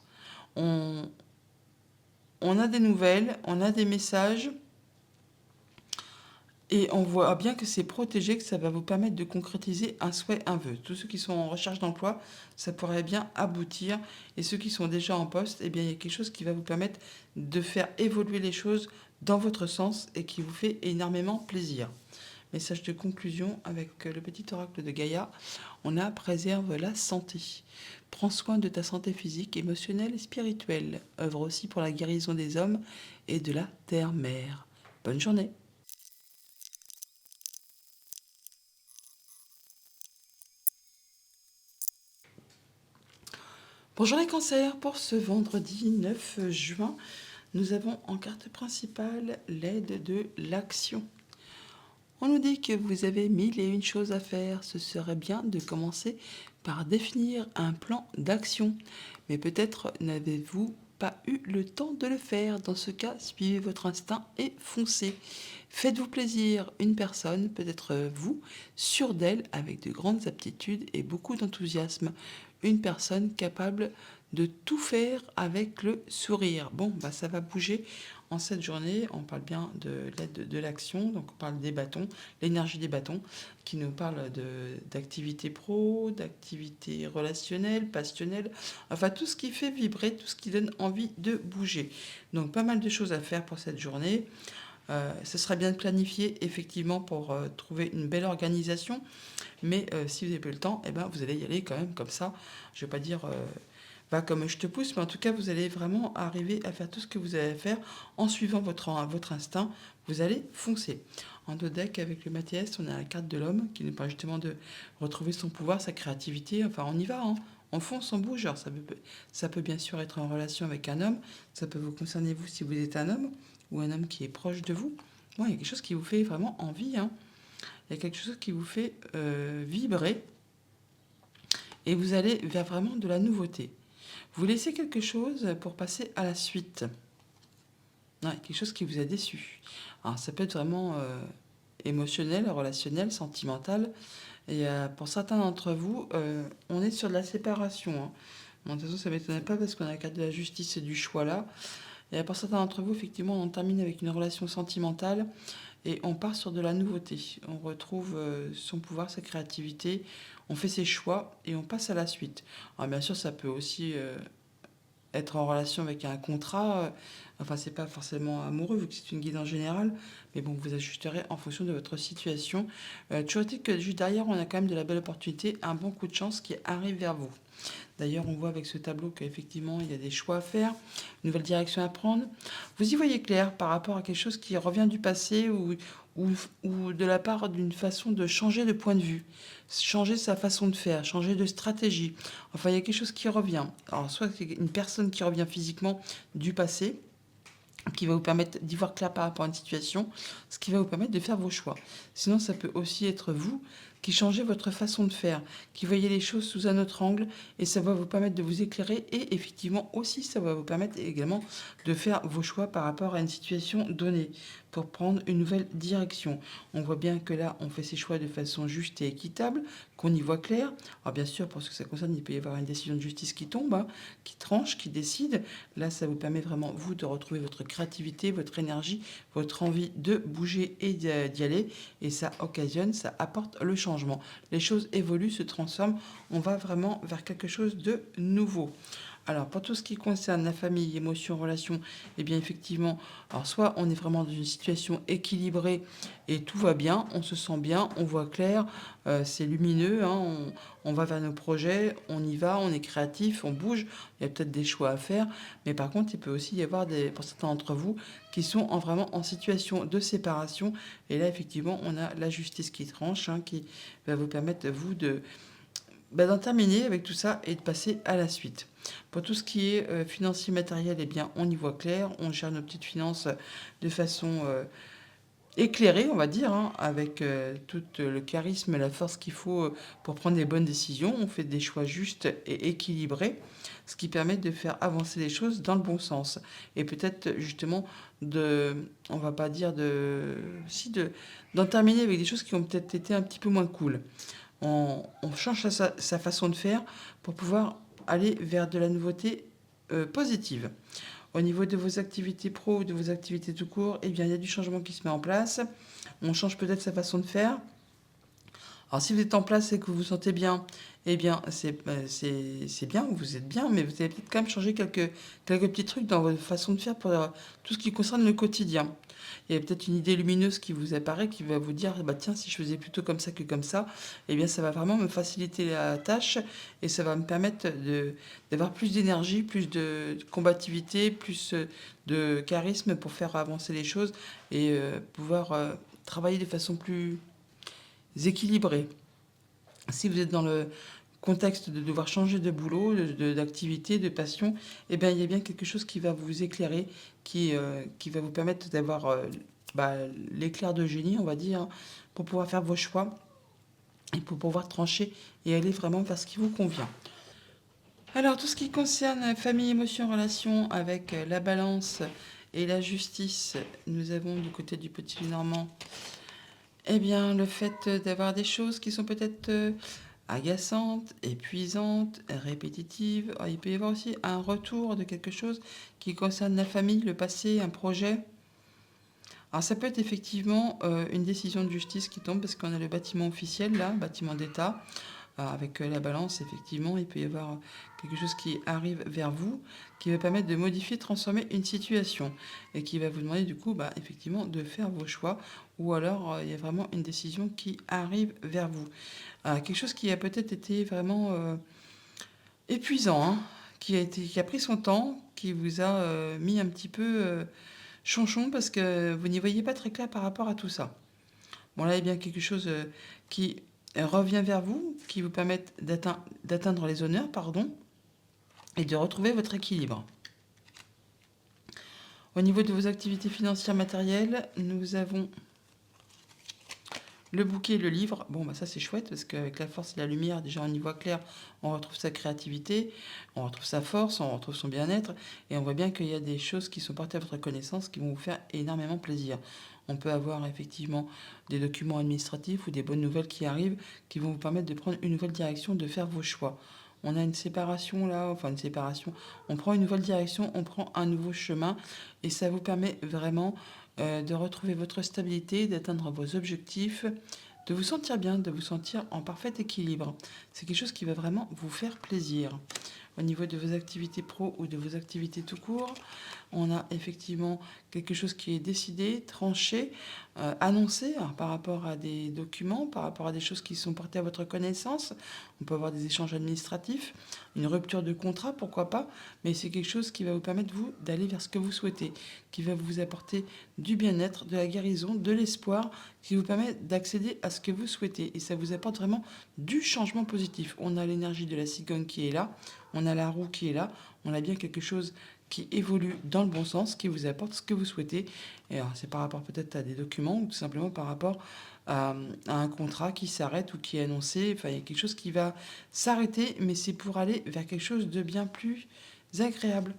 On, on a des nouvelles, on a des messages et on voit bien que c'est protégé, que ça va vous permettre de concrétiser un souhait, un vœu. Tous ceux qui sont en recherche d'emploi, ça pourrait bien aboutir. Et ceux qui sont déjà en poste, eh bien, il y a quelque chose qui va vous permettre de faire évoluer les choses dans votre sens et qui vous fait énormément plaisir. Message de conclusion avec le petit oracle de Gaïa. On a préserve la santé. Prends soin de ta santé physique, émotionnelle et spirituelle. Œuvre aussi pour la guérison des hommes et de la terre-mère. Bonne journée. Bonjour les cancers, pour ce vendredi 9 juin, nous avons en carte principale l'aide de l'action. On nous dit que vous avez mille et une choses à faire. Ce serait bien de commencer par définir un plan d'action. Mais peut-être n'avez-vous pas eu le temps de le faire. Dans ce cas, suivez votre instinct et foncez. Faites-vous plaisir. Une personne, peut-être vous, sûre d'elle, avec de grandes aptitudes et beaucoup d'enthousiasme. Une personne capable de tout faire avec le sourire. Bon, bah ça va bouger en cette journée. On parle bien de l'aide de l'action, donc on parle des bâtons, l'énergie des bâtons, qui nous parle d'activité pro, d'activité relationnelle, passionnelle, enfin tout ce qui fait vibrer, tout ce qui donne envie de bouger. Donc pas mal de choses à faire pour cette journée. Ce serait bien de planifier effectivement pour trouver une belle organisation. Mais si vous n'avez pas le temps, eh ben, vous allez y aller quand même comme ça. Je ne vais pas dire va comme je te pousse, mais en tout cas, vous allez vraiment arriver à faire tout ce que vous avez à faire en suivant votre instinct. Vous allez foncer. En dos deck, avec le Mathias, on a la carte de l'homme qui nous permet justement de retrouver son pouvoir, sa créativité. Enfin, on y va, hein. On fonce, on bouge. Alors, ça peut bien sûr être en relation avec un homme. Ça peut vous concerner, vous, si vous êtes un homme ou un homme qui est proche de vous. Bon, il y a quelque chose qui vous fait vraiment envie, hein. Il y a quelque chose qui vous fait vibrer et vous allez vers vraiment de la nouveauté. Vous laissez quelque chose pour passer à la suite. Ouais, quelque chose qui vous a déçu. Alors, ça peut être vraiment émotionnel, relationnel, sentimental. Et pour certains d'entre vous, on est sur de la séparation, hein. Bon, de toute façon, ça ne m'étonne pas parce qu'on a la carte de la justice et du choix là. Et pour certains d'entre vous, effectivement, on termine avec une relation sentimentale et on part sur de la nouveauté. On retrouve son pouvoir, sa créativité, on fait ses choix et on passe à la suite. Alors, bien sûr, ça peut aussi être en relation avec un contrat. Enfin, c'est pas forcément amoureux vu que c'est une guide en général, mais bon, vous ajusterez en fonction de votre situation. Toujours est-il que juste derrière, on a quand même de la belle opportunité, un bon coup de chance qui arrive vers vous. D'ailleurs, on voit avec ce tableau qu'effectivement, il y a des choix à faire, une nouvelle direction à prendre. Vous y voyez clair par rapport à quelque chose qui revient du passé ou de la part d'une façon de changer de point de vue, changer sa façon de faire, changer de stratégie. Enfin, il y a quelque chose qui revient. Alors, soit c'est une personne qui revient physiquement du passé, qui va vous permettre d'y voir clair par rapport à une situation, ce qui va vous permettre de faire vos choix. Sinon, ça peut aussi être vous qui changez votre façon de faire, qui voyez les choses sous un autre angle, et ça va vous permettre de vous éclairer, et effectivement aussi, ça va vous permettre également de faire vos choix par rapport à une situation donnée, pour prendre une nouvelle direction. On voit bien que là, on fait ses choix de façon juste et équitable, qu'on y voit clair. Alors bien sûr, pour ce que ça concerne, il peut y avoir une décision de justice qui tombe, hein, qui tranche, qui décide. Là, ça vous permet vraiment, vous, de retrouver votre créativité, votre énergie, votre envie de bouger et d'y aller. Et ça occasionne, ça apporte le changement. Les choses évoluent, se transforment. On va vraiment vers quelque chose de nouveau. Alors, pour tout ce qui concerne la famille, émotions, relations, eh bien, effectivement, alors soit on est vraiment dans une situation équilibrée et tout va bien, on se sent bien, on voit clair, c'est lumineux, hein, on va vers nos projets, on y va, on est créatif, on bouge, il y a peut-être des choix à faire, mais par contre, il peut aussi y avoir, pour certains d'entre vous, qui sont vraiment en situation de séparation, et là, effectivement, on a la justice qui tranche, hein, qui va vous permettre, vous, d'en terminer avec tout ça et de passer à la suite. Pour tout ce qui est financier matériel, eh bien, on y voit clair, on gère nos petites finances de façon éclairée, on va dire, hein, avec tout le charisme et la force qu'il faut pour prendre des bonnes décisions. On fait des choix justes et équilibrés, ce qui permet de faire avancer les choses dans le bon sens. Et peut-être justement on va pas dire d'en terminer avec des choses qui ont peut-être été un petit peu moins cool. On change sa façon de faire pour pouvoir aller vers de la nouveauté positive. Au niveau de vos activités pro ou de vos activités tout court, eh bien, il y a du changement qui se met en place. On change peut-être sa façon de faire. Alors, si vous êtes en place et que vous vous sentez bien, eh bien, c'est bien, vous êtes bien, mais vous allez peut-être quand même changer quelques petits trucs dans votre façon de faire pour tout ce qui concerne le quotidien. Il y a peut-être une idée lumineuse qui vous apparaît, qui va vous dire, bah tiens, si je faisais plutôt comme ça que comme ça, eh bien, ça va vraiment me faciliter la tâche et ça va me permettre d'avoir plus d'énergie, plus de combativité, plus de charisme pour faire avancer les choses et pouvoir travailler de façon plus équilibrée. Si vous êtes dans le contexte de devoir changer de boulot, d'activité, de passion, eh bien, il y a bien quelque chose qui va vous éclairer, qui va vous permettre d'avoir l'éclair de génie, on va dire, hein, pour pouvoir faire vos choix et pour pouvoir trancher et aller vraiment vers ce qui vous convient. Alors, tout ce qui concerne famille, émotion, relation avec la balance et la justice, nous avons du côté du petit Lenormand, eh bien, le fait d'avoir des choses qui sont peut-être agaçantes, épuisantes, répétitives. Il peut y avoir aussi un retour de quelque chose qui concerne la famille, le passé, un projet. Alors ça peut être effectivement une décision de justice qui tombe parce qu'on a le bâtiment officiel là, bâtiment d'État. Alors, avec la balance, effectivement, il peut y avoir quelque chose qui arrive vers vous, qui va permettre de modifier, transformer une situation, et qui va vous demander du coup, effectivement, de faire vos choix, ou alors il y a vraiment une décision qui arrive vers vous. Quelque chose qui a peut-être été vraiment épuisant, hein, qui a pris son temps, qui vous a mis un petit peu chonchon parce que vous n'y voyez pas très clair par rapport à tout ça. Bon, là, il y a bien quelque chose qui revient vers vous, qui vous permet d'atteindre les honneurs, pardon, et de retrouver votre équilibre. Au niveau de vos activités financières matérielles, nous avons le bouquet et le livre. Bon, ça c'est chouette parce qu'avec la force et la lumière, déjà on y voit clair, on retrouve sa créativité, on retrouve sa force, on retrouve son bien-être, et on voit bien qu'il y a des choses qui sont portées à votre connaissance qui vont vous faire énormément plaisir. On peut avoir effectivement des documents administratifs ou des bonnes nouvelles qui arrivent, qui vont vous permettre de prendre une nouvelle direction, de faire vos choix. On a une séparation là, enfin une séparation. On prend une nouvelle direction, on prend un nouveau chemin, et ça vous permet vraiment de retrouver votre stabilité, d'atteindre vos objectifs, de vous sentir bien, de vous sentir en parfait équilibre. C'est quelque chose qui va vraiment vous faire plaisir. Au niveau de vos activités pro ou de vos activités tout court, on a effectivement quelque chose qui est décidé, tranché, annoncé, alors, par rapport à des documents, par rapport à des choses qui sont portées à votre connaissance. On peut avoir des échanges administratifs, une rupture de contrat, pourquoi pas, mais c'est quelque chose qui va vous permettre, vous, d'aller vers ce que vous souhaitez, qui va vous apporter du bien-être, de la guérison, de l'espoir, qui vous permet d'accéder à ce que vous souhaitez. Et ça vous apporte vraiment du changement positif. On a l'énergie de la cigogne qui est là, on a la roue qui est là, on a bien quelque chose qui évolue dans le bon sens, qui vous apporte ce que vous souhaitez. Et alors, c'est par rapport peut-être à des documents ou tout simplement par rapport à un contrat qui s'arrête ou qui est annoncé. Enfin, il y a quelque chose qui va s'arrêter, mais c'est pour aller vers quelque chose de bien plus agréable.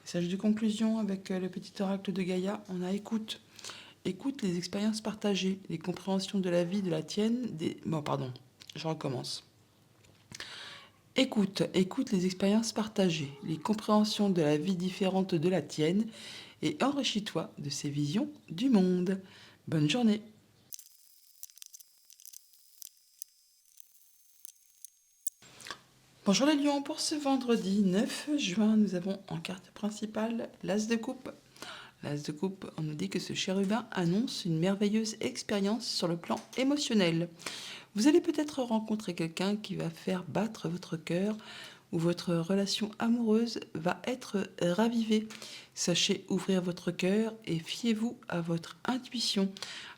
Il s'agit de conclusion avec le petit oracle de Gaïa. On a écoute. Écoute les expériences partagées, les compréhensions de la vie de la tienne. Bon, pardon, je recommence. Écoute les expériences partagées, les compréhensions de la vie différente de la tienne et enrichis-toi de ces visions du monde. Bonne journée. Bonjour les lions, pour ce vendredi 9 juin, nous avons en carte principale l'As de coupe. L'As de coupe, on nous dit que ce chérubin annonce une merveilleuse expérience sur le plan émotionnel. Vous allez peut-être rencontrer quelqu'un qui va faire battre votre cœur ou votre relation amoureuse va être ravivée. Sachez ouvrir votre cœur et fiez-vous à votre intuition.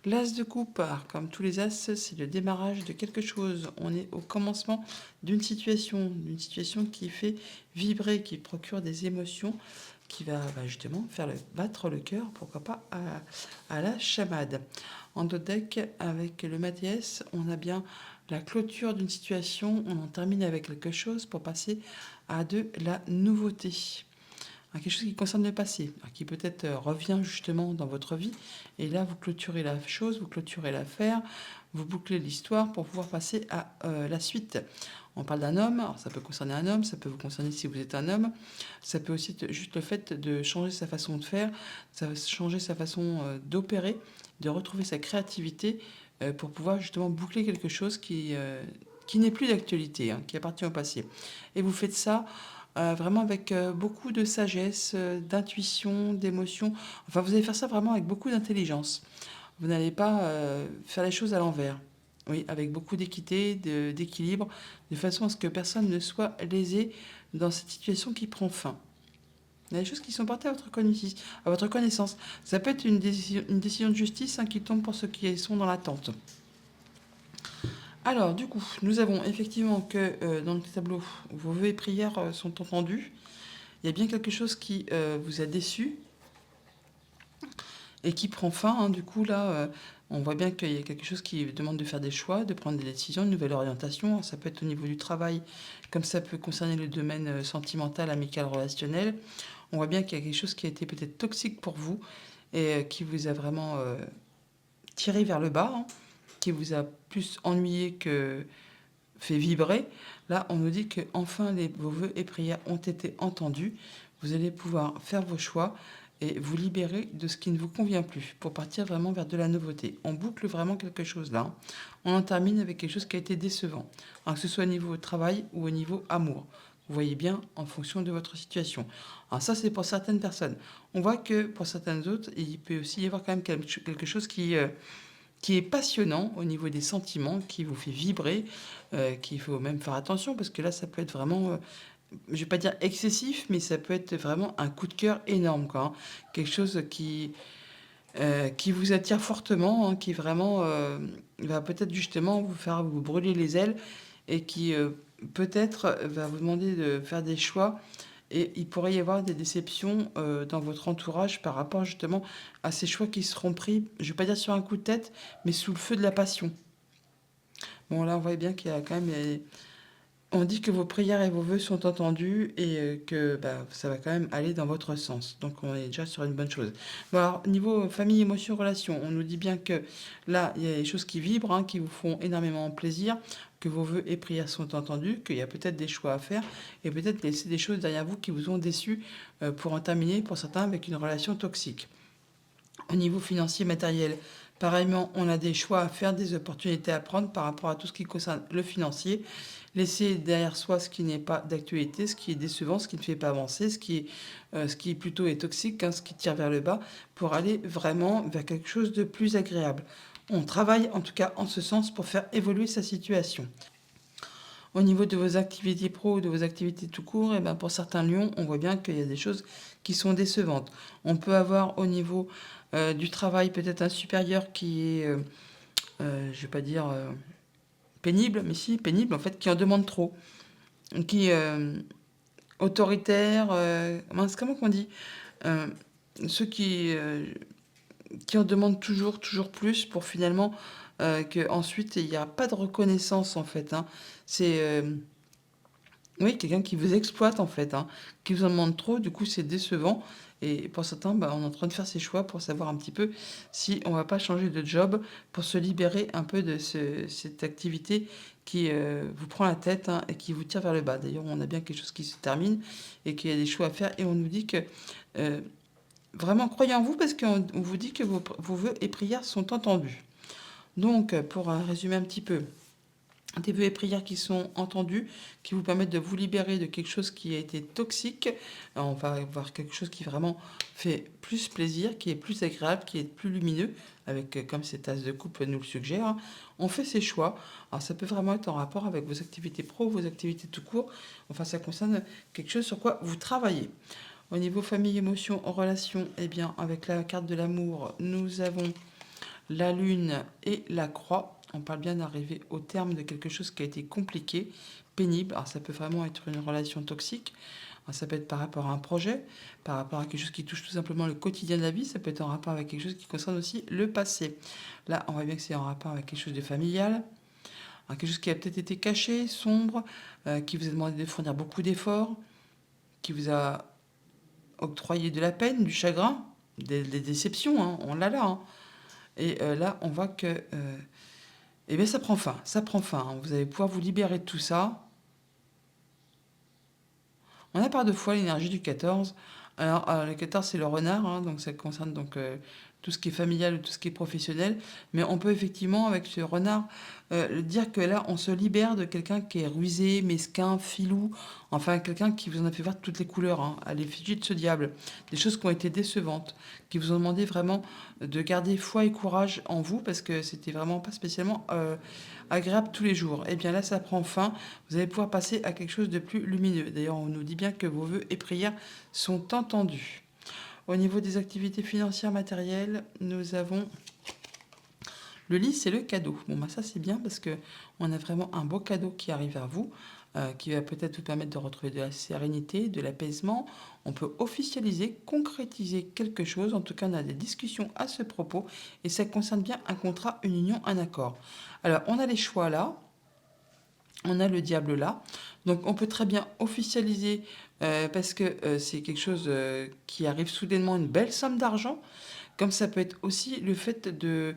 L'As de coupe, comme tous les As, c'est le démarrage de quelque chose. On est au commencement d'une situation qui fait vibrer, qui procure des émotions, qui va justement faire battre le cœur, pourquoi pas à la chamade. En dos deck, avec le Mathias, on a bien la clôture d'une situation, on en termine avec quelque chose pour passer à de la nouveauté. Quelque chose qui concerne le passé, qui peut-être revient justement dans votre vie. Et là, vous clôturez la chose, vous clôturez l'affaire, vous bouclez l'histoire pour pouvoir passer à la suite. On parle d'un homme, alors ça peut concerner un homme, ça peut vous concerner si vous êtes un homme. Ça peut aussi être juste le fait de changer sa façon de faire, ça va changer sa façon d'opérer, de retrouver sa créativité pour pouvoir justement boucler quelque chose qui n'est plus d'actualité, qui appartient au passé. Et vous faites ça vraiment avec beaucoup de sagesse, d'intuition, d'émotion. Enfin, vous allez faire ça vraiment avec beaucoup d'intelligence. Vous n'allez pas faire les choses à l'envers. Oui, avec beaucoup d'équité, d'équilibre, de façon à ce que personne ne soit lésé dans cette situation qui prend fin. Il y a des choses qui sont portées à votre connaissance. Ça peut être une décision de justice qui tombe pour ceux qui sont dans l'attente. Alors, du coup, nous avons effectivement que dans le tableau, vos vœux et prières sont entendus. Il y a bien quelque chose qui vous a déçu et qui prend fin. Du coup, là, on voit bien qu'il y a quelque chose qui demande de faire des choix, de prendre des décisions, une nouvelle orientation. Ça peut être au niveau du travail, comme ça peut concerner le domaine sentimental, amical, relationnel. On voit bien qu'il y a quelque chose qui a été peut-être toxique pour vous et qui vous a vraiment tiré vers le bas, qui vous a plus ennuyé que fait vibrer. Là, on nous dit que enfin vos vœux et prières ont été entendus. Vous allez pouvoir faire vos choix et vous libérer de ce qui ne vous convient plus pour partir vraiment vers de la nouveauté. On boucle vraiment quelque chose là, hein. On en termine avec quelque chose qui a été décevant, hein, que ce soit au niveau travail ou au niveau amour. Vous voyez bien en fonction de votre situation. Alors ça, c'est pour certaines personnes. On voit que pour certaines autres, il peut aussi y avoir quand même quelque chose qui est passionnant au niveau des sentiments, qui vous fait vibrer, qu'il faut même faire attention parce que là, ça peut être vraiment, je ne vais pas dire excessif, mais ça peut être vraiment un coup de cœur énorme, quoi, hein. Quelque chose qui vous attire fortement, hein, qui vraiment va peut-être justement vous faire vous brûler les ailes et qui peut-être va vous demander de faire des choix. Et il pourrait y avoir des déceptions dans votre entourage par rapport justement à ces choix qui seront pris, je ne vais pas dire sur un coup de tête, mais sous le feu de la passion. Bon, là, on voit bien qu'il y a quand même on dit que vos prières et vos vœux sont entendus et que bah, ça va quand même aller dans votre sens. Donc on est déjà sur une bonne chose. Bon, alors, niveau famille, émotion, relation, on nous dit bien que là, il y a des choses qui vibrent, hein, qui vous font énormément plaisir, que vos vœux et prières sont entendus, qu'il y a peut-être des choix à faire et peut-être laisser des choses derrière vous qui vous ont déçu pour en terminer, pour certains, avec une relation toxique. Au niveau financier, matériel, pareillement, on a des choix à faire, des opportunités à prendre par rapport à tout ce qui concerne le financier. Laisser derrière soi ce qui n'est pas d'actualité, ce qui est décevant, ce qui ne fait pas avancer, ce qui plutôt est toxique, hein, ce qui tire vers le bas, pour aller vraiment vers quelque chose de plus agréable. On travaille en tout cas en ce sens pour faire évoluer sa situation. Au niveau de vos activités pro ou de vos activités tout court, et ben pour certains lions, on voit bien qu'il y a des choses qui sont décevantes. On peut avoir au niveau du travail peut-être un supérieur qui est, je ne vais pas dire pénible, mais si pénible en fait, qui en demande trop, qui est autoritaire, mince, comment qu'on dit, Euh, ceux qui en demandent toujours, toujours plus pour finalement qu'ensuite il n'y a pas de reconnaissance en fait, hein. C'est oui, quelqu'un qui vous exploite en fait, hein, qui vous en demande trop, du coup c'est décevant. Et pour certains, bah, on est en train de faire ses choix pour savoir un petit peu si on va pas changer de job pour se libérer un peu de cette activité qui vous prend la tête, hein, et qui vous tire vers le bas. D'ailleurs, on a bien quelque chose qui se termine et qu'il y a des choix à faire et on nous dit que euh, vraiment croyez en vous parce qu'on vous dit que vos vœux et prières sont entendus. Donc, pour résumer un petit peu, des vœux et prières qui sont entendus, qui vous permettent de vous libérer de quelque chose qui a été toxique. On va avoir quelque chose qui vraiment fait plus plaisir, qui est plus agréable, qui est plus lumineux, avec comme cette tasse de coupe nous le suggère, hein. On fait ses choix. Alors ça peut vraiment être en rapport avec vos activités pro, vos activités tout court. Enfin, ça concerne quelque chose sur quoi vous travaillez. Au niveau famille, émotion, relation, eh bien, avec la carte de l'amour, nous avons la lune et la croix. On parle bien d'arriver au terme de quelque chose qui a été compliqué, pénible. Alors ça peut vraiment être une relation toxique. Alors, ça peut être par rapport à un projet, par rapport à quelque chose qui touche tout simplement le quotidien de la vie. Ça peut être en rapport avec quelque chose qui concerne aussi le passé. Là, on voit bien que c'est en rapport avec quelque chose de familial, quelque chose qui a peut-être été caché, sombre, qui vous a demandé de fournir beaucoup d'efforts, qui vous a octroyé de la peine, du chagrin, des déceptions, hein, on l'a là, hein. Et là, on voit que eh bien, ça prend fin, ça prend fin, hein. Vous allez pouvoir vous libérer de tout ça. On a par deux fois l'énergie du 14. Alors, le 14, c'est le renard, hein, donc ça concerne donc tout ce qui est familial ou tout ce qui est professionnel. Mais on peut effectivement, avec ce renard, dire que là, on se libère de quelqu'un qui est rusé, mesquin, filou, enfin quelqu'un qui vous en a fait voir de toutes les couleurs, hein, à l'effigie de ce diable. Des choses qui ont été décevantes, qui vous ont demandé vraiment de garder foi et courage en vous, parce que c'était vraiment pas spécialement agréable tous les jours. Et bien là, ça prend fin. Vous allez pouvoir passer à quelque chose de plus lumineux. D'ailleurs, on nous dit bien que vos vœux et prières sont entendus. Au niveau des activités financières matérielles, nous avons le lit, c'est le cadeau. Bon, bah ça c'est bien parce que on a vraiment un beau cadeau qui arrive vers vous, qui va peut-être vous permettre de retrouver de la sérénité, de l'apaisement. On peut officialiser, concrétiser quelque chose. En tout cas, on a des discussions à ce propos et ça concerne bien un contrat, une union, un accord. Alors, on a les choix là. On a le diable là. Donc on peut très bien officialiser parce que c'est quelque chose qui arrive soudainement, une belle somme d'argent. Comme ça peut être aussi le fait de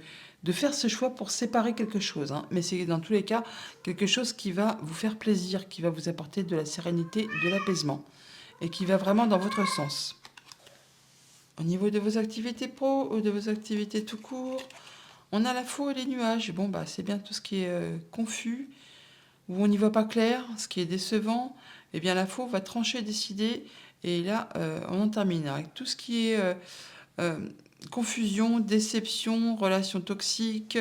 faire ce choix pour séparer quelque chose, hein. Mais c'est dans tous les cas quelque chose qui va vous faire plaisir, qui va vous apporter de la sérénité, de l'apaisement et qui va vraiment dans votre sens. Au niveau de vos activités pro ou de vos activités tout court, on a la faux et les nuages. Bon, bah, c'est bien tout ce qui est confus, où on n'y voit pas clair, ce qui est décevant. Eh bien, la faux va trancher, décider. Et là, on en termine avec tout ce qui est euh, confusion, déception, relations toxiques.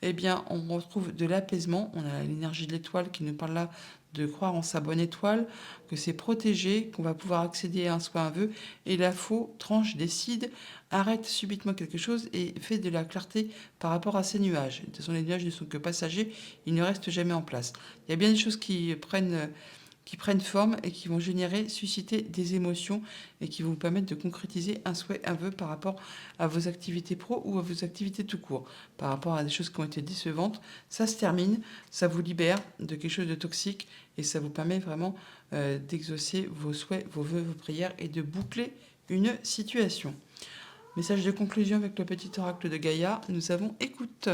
Eh bien, on retrouve de l'apaisement. On a l'énergie de l'étoile qui nous parle là de croire en sa bonne étoile, que c'est protégé, qu'on va pouvoir accéder à un soi, un vœu. Et la faux tranche, décide, arrête subitement quelque chose et fait de la clarté par rapport à ces nuages. De toute façon, les nuages ne sont que passagers, ils ne restent jamais en place. Il y a bien des choses qui prennent forme et qui vont générer, susciter des émotions et qui vont vous permettre de concrétiser un souhait, un vœu par rapport à vos activités pro ou à vos activités tout court. Par rapport à des choses qui ont été décevantes, ça se termine, ça vous libère de quelque chose de toxique et ça vous permet vraiment d'exaucer vos souhaits, vos vœux, vos prières et de boucler une situation. Message de conclusion avec le petit oracle de Gaïa, nous avons écoute.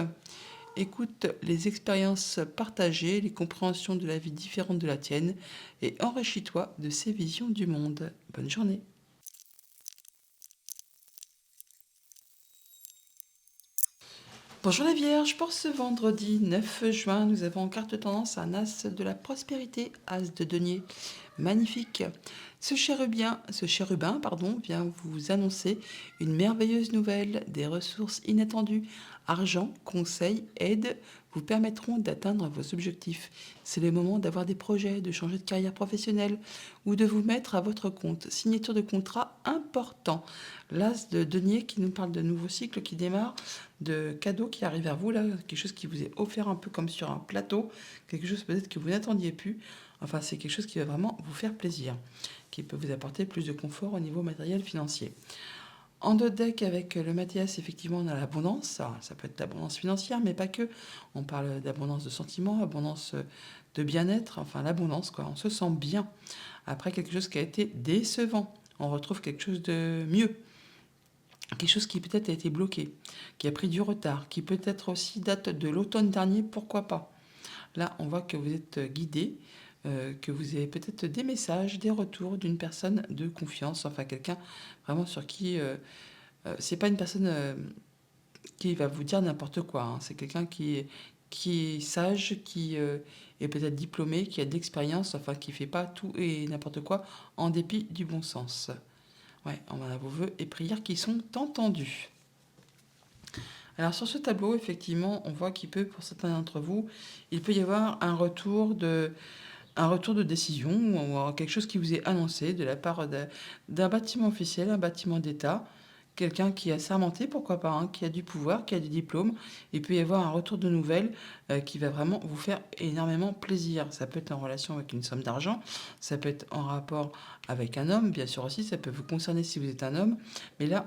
Écoute les expériences partagées, les compréhensions de la vie différentes de la tienne et enrichis-toi de ces visions du monde. Bonne journée. Bonjour les Vierges, pour ce vendredi 9 juin, nous avons en carte tendance un as de la prospérité, as de denier. Magnifique. Ce chérubin, vient vous annoncer une merveilleuse nouvelle, des ressources inattendues. Argent, conseils, aide vous permettront d'atteindre vos objectifs. C'est le moment d'avoir des projets, de changer de carrière professionnelle ou de vous mettre à votre compte. Signature de contrat important. L'as de denier qui nous parle de nouveaux cycles qui démarrent, de cadeaux qui arrivent vers vous, là, quelque chose qui vous est offert un peu comme sur un plateau, quelque chose peut-être que vous n'attendiez plus. Enfin, c'est quelque chose qui va vraiment vous faire plaisir, qui peut vous apporter plus de confort au niveau matériel financier. En deux decks avec le Mathias, effectivement, on a l'abondance. Ça peut être l'abondance financière, mais pas que. On parle d'abondance de sentiments, abondance de bien-être, enfin l'abondance, quoi. On se sent bien. Après quelque chose qui a été décevant, on retrouve quelque chose de mieux. Quelque chose qui peut-être a été bloqué, qui a pris du retard, qui peut-être aussi date de l'automne dernier, pourquoi pas. Là, on voit que vous êtes guidé, que vous avez peut-être des messages, des retours d'une personne de confiance, enfin quelqu'un vraiment sur qui c'est pas une personne qui va vous dire n'importe quoi, hein. C'est quelqu'un qui est sage, qui est peut-être diplômé, qui a de l'expérience, enfin qui fait pas tout et n'importe quoi en dépit du bon sens. Ouais, on a vos vœux et prières qui sont entendus. Alors sur ce tableau, effectivement, on voit qu'il peut, pour certains d'entre vous, il peut y avoir un retour de décision ou quelque chose qui vous est annoncé de la part d'un bâtiment officiel, un bâtiment d'État, quelqu'un qui a sermenté, pourquoi pas, hein, qui a du pouvoir, qui a des diplômes. Il peut y avoir un retour de nouvelles qui va vraiment vous faire énormément plaisir. Ça peut être en relation avec une somme d'argent, ça peut être en rapport avec un homme, bien sûr aussi, ça peut vous concerner si vous êtes un homme. Mais là,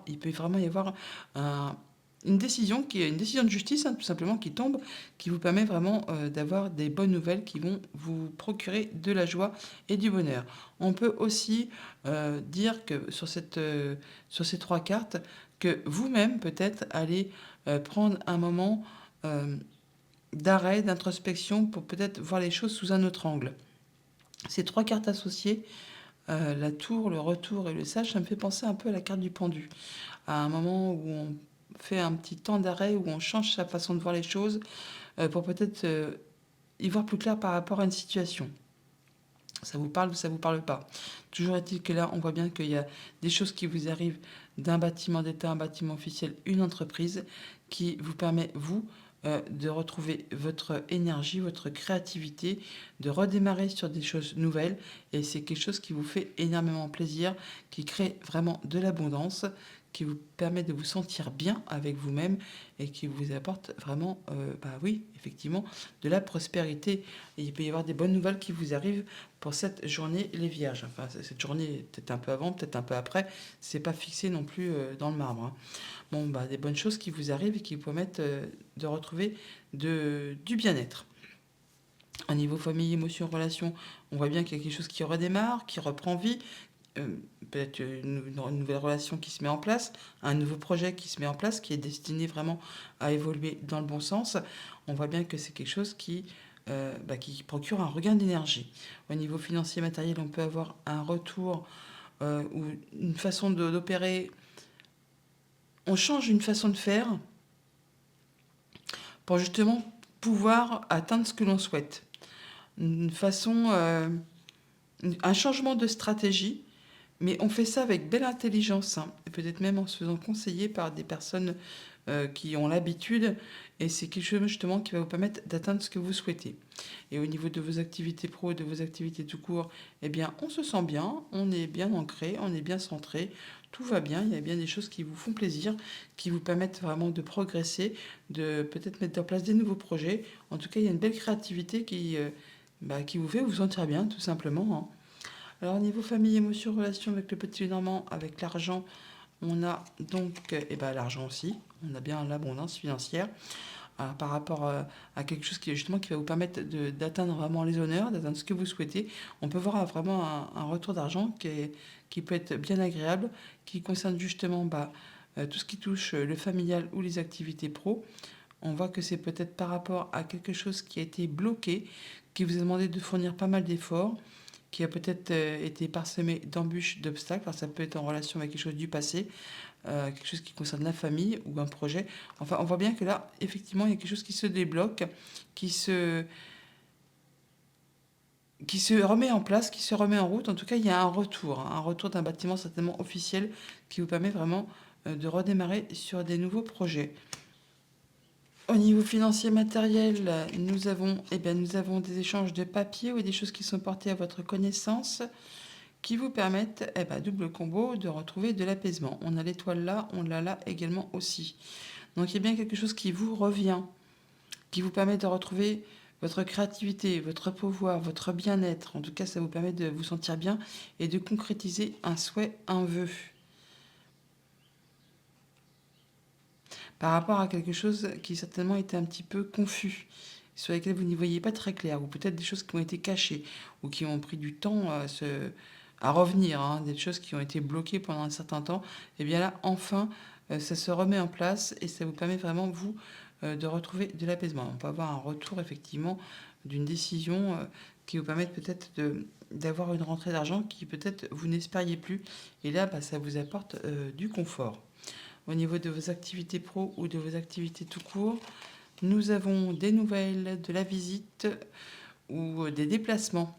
il peut vraiment y avoir un une décision qui est une décision de justice, hein, tout simplement, qui tombe, qui vous permet vraiment d'avoir des bonnes nouvelles qui vont vous procurer de la joie et du bonheur. On peut aussi dire que sur ces trois cartes, que vous-même peut-être allez prendre un moment d'arrêt, d'introspection pour peut-être voir les choses sous un autre angle. Ces trois cartes associées, la tour, le retour et le sage, ça me fait penser un peu à la carte du pendu, à un moment où on fait un petit temps d'arrêt, où on change sa façon de voir les choses pour peut-être y voir plus clair par rapport à une situation. Ça vous parle ou ça vous parle pas? Toujours est-il que là, on voit bien qu'il y a des choses qui vous arrivent d'un bâtiment d'État, un bâtiment officiel, une entreprise qui vous permet, vous, de retrouver votre énergie, votre créativité, de redémarrer sur des choses nouvelles. Et c'est quelque chose qui vous fait énormément plaisir, qui crée vraiment de l'abondance, qui vous permet de vous sentir bien avec vous-même et qui vous apporte vraiment, bah oui, effectivement, de la prospérité. Et il peut y avoir des bonnes nouvelles qui vous arrivent pour cette journée, les Vierges. Enfin, cette journée, peut-être un peu avant, peut-être un peu après, c'est pas fixé non plus dans le marbre, hein. Bon, bah, des bonnes choses qui vous arrivent et qui vous permettent de retrouver du bien-être. Au niveau famille, émotion, relation, on voit bien qu'il y a quelque chose qui redémarre, qui reprend vie, euh, peut-être une nouvelle relation qui se met en place, un nouveau projet qui se met en place, qui est destiné vraiment à évoluer dans le bon sens. On voit bien que c'est quelque chose qui procure un regain d'énergie. Au niveau financier matériel, on peut avoir un retour ou une façon d'opérer. On change une façon de faire pour justement pouvoir atteindre ce que l'on souhaite. Une façon, un changement de stratégie, mais on fait ça avec belle intelligence, hein, et peut-être même en se faisant conseiller par des personnes qui ont l'habitude, et c'est quelque chose justement qui va vous permettre d'atteindre ce que vous souhaitez. Et au niveau de vos activités pro, de vos activités tout court, eh bien, on se sent bien, on est bien ancré, on est bien centré, tout va bien, il y a bien des choses qui vous font plaisir, qui vous permettent vraiment de progresser, de peut-être mettre en place des nouveaux projets. En tout cas, il y a une belle créativité qui vous fait vous sentir bien, tout simplement, hein. Alors, au niveau famille, émotions, relations avec le petit Normand, avec l'argent, on a donc l'argent aussi. On a bien l'abondance financière par rapport à quelque chose justement qui va vous permettre d'atteindre vraiment les honneurs, d'atteindre ce que vous souhaitez. On peut voir vraiment un retour d'argent qui peut être bien agréable, qui concerne justement tout ce qui touche le familial ou les activités pro. On voit que c'est peut-être par rapport à quelque chose qui a été bloqué, qui vous a demandé de fournir pas mal d'efforts, qui a peut-être été parsemé d'embûches, d'obstacles. Alors, ça peut être en relation avec quelque chose du passé, quelque chose qui concerne la famille ou un projet. Enfin, on voit bien que là, effectivement, il y a quelque chose qui se débloque, qui se, qui se remet en place, qui se remet en route. En tout cas, il y a un retour d'un bâtiment certainement officiel qui vous permet vraiment de redémarrer sur des nouveaux projets. Au niveau financier matériel, nous avons des échanges de papier ou des choses qui sont portées à votre connaissance qui vous permettent, double combo, de retrouver de l'apaisement. On a l'étoile là, on l'a là également aussi. Donc il y a bien quelque chose qui vous revient, qui vous permet de retrouver votre créativité, votre pouvoir, votre bien-être. En tout cas, ça vous permet de vous sentir bien et de concrétiser un souhait, un vœu. Par rapport à quelque chose qui certainement était un petit peu confus, sur lesquels vous n'y voyez pas très clair, ou peut-être des choses qui ont été cachées, ou qui ont pris du temps à revenir, hein, des choses qui ont été bloquées pendant un certain temps, et bien là, enfin, ça se remet en place et ça vous permet vraiment, vous, de retrouver de l'apaisement. On peut avoir un retour, effectivement, d'une décision qui vous permet peut-être d'avoir une rentrée d'argent qui peut-être vous n'espériez plus. Et là, ça vous apporte du confort. Au niveau de vos activités pro ou de vos activités tout court, nous avons des nouvelles, de la visite ou des déplacements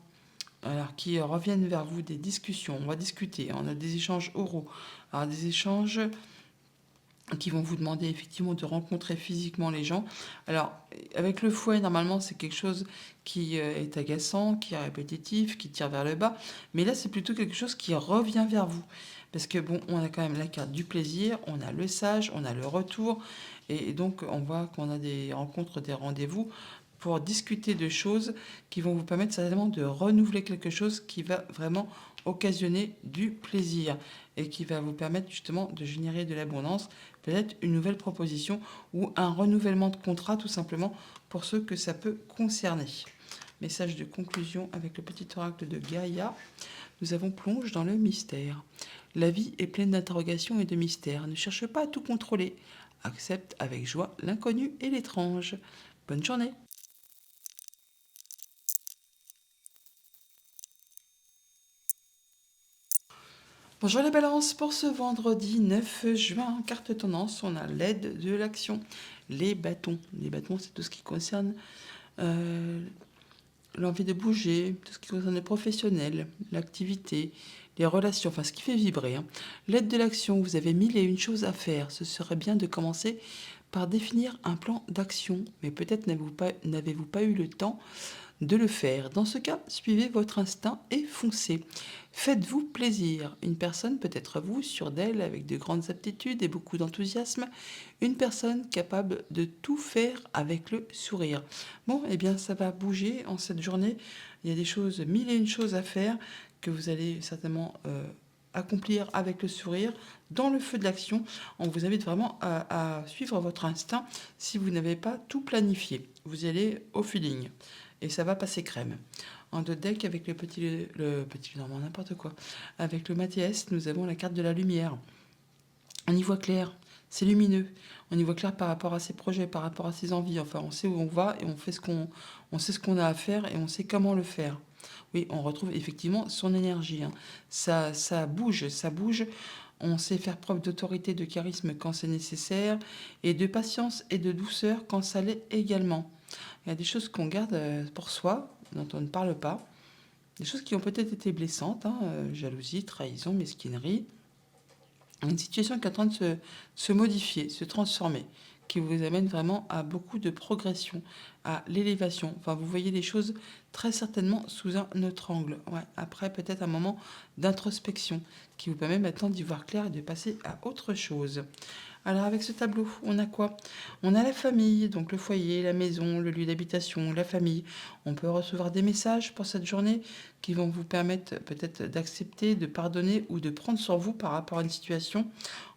alors, qui reviennent vers vous, des discussions. On va discuter, on a des échanges oraux. Alors, des échanges qui vont vous demander effectivement de rencontrer physiquement les gens. Alors, avec le fouet, normalement, c'est quelque chose qui est agaçant, qui est répétitif, qui tire vers le bas. Mais là, c'est plutôt quelque chose qui revient vers vous. Parce que bon, on a quand même la carte du plaisir, on a le sage, on a le retour. Et donc, on voit qu'on a des rencontres, des rendez-vous pour discuter de choses qui vont vous permettre certainement de renouveler quelque chose qui va vraiment occasionner du plaisir et qui va vous permettre justement de générer de l'abondance, peut-être une nouvelle proposition ou un renouvellement de contrat tout simplement pour ceux que ça peut concerner. Message de conclusion avec le petit oracle de Gaïa. Nous avons plonge dans le mystère. La vie est pleine d'interrogations et de mystères. Ne cherche pas à tout contrôler. Accepte avec joie l'inconnu et l'étrange. Bonne journée. Bonjour les balances, pour ce vendredi 9 juin, carte tendance, on a l'aide de l'action, les bâtons. Les bâtons, c'est tout ce qui concerne l'envie de bouger, tout ce qui concerne le professionnel, l'activité, les relations, enfin ce qui fait vibrer, hein. L'aide de l'action, vous avez 1001 choses à faire. Ce serait bien de commencer par définir un plan d'action, mais peut-être n'avez-vous pas eu le temps de le faire. Dans ce cas, suivez votre instinct et foncez. Faites-vous plaisir. Une personne peut être vous, sûre d'elle, avec de grandes aptitudes et beaucoup d'enthousiasme. Une personne capable de tout faire avec le sourire. Bon, eh bien, ça va bouger en cette journée. Il y a des choses, 1001 choses à faire que vous allez certainement accomplir avec le sourire, dans le feu de l'action. On vous invite vraiment à suivre votre instinct si vous n'avez pas tout planifié. Vous y allez au feeling et ça va passer crème. En deux decks, avec le petit Normand, n'importe quoi. Avec le Mathias, nous avons la carte de la lumière. On y voit clair, c'est lumineux. On y voit clair par rapport à ses projets, par rapport à ses envies. Enfin, on sait où on va et on sait ce qu'on a à faire et on sait comment le faire. Oui, on retrouve effectivement son énergie, hein. Ça bouge, ça bouge. On sait faire preuve d'autorité, de charisme quand c'est nécessaire, et de patience et de douceur quand ça l'est également. Il y a des choses qu'on garde pour soi, dont on ne parle pas, des choses qui ont peut-être été blessantes, hein, jalousie, trahison, mesquinerie. Une situation qui est en train de se modifier, se transformer, qui vous amène vraiment à beaucoup de progression, à l'élévation. Enfin, vous voyez les choses très certainement sous un autre angle. Ouais, après, peut-être un moment d'introspection qui vous permet maintenant d'y voir clair et de passer à autre chose. Alors avec ce tableau, on a quoi? On a la famille, donc le foyer, la maison, le lieu d'habitation, la famille. On peut recevoir des messages pour cette journée qui vont vous permettre peut-être d'accepter, de pardonner ou de prendre sur vous par rapport à une situation.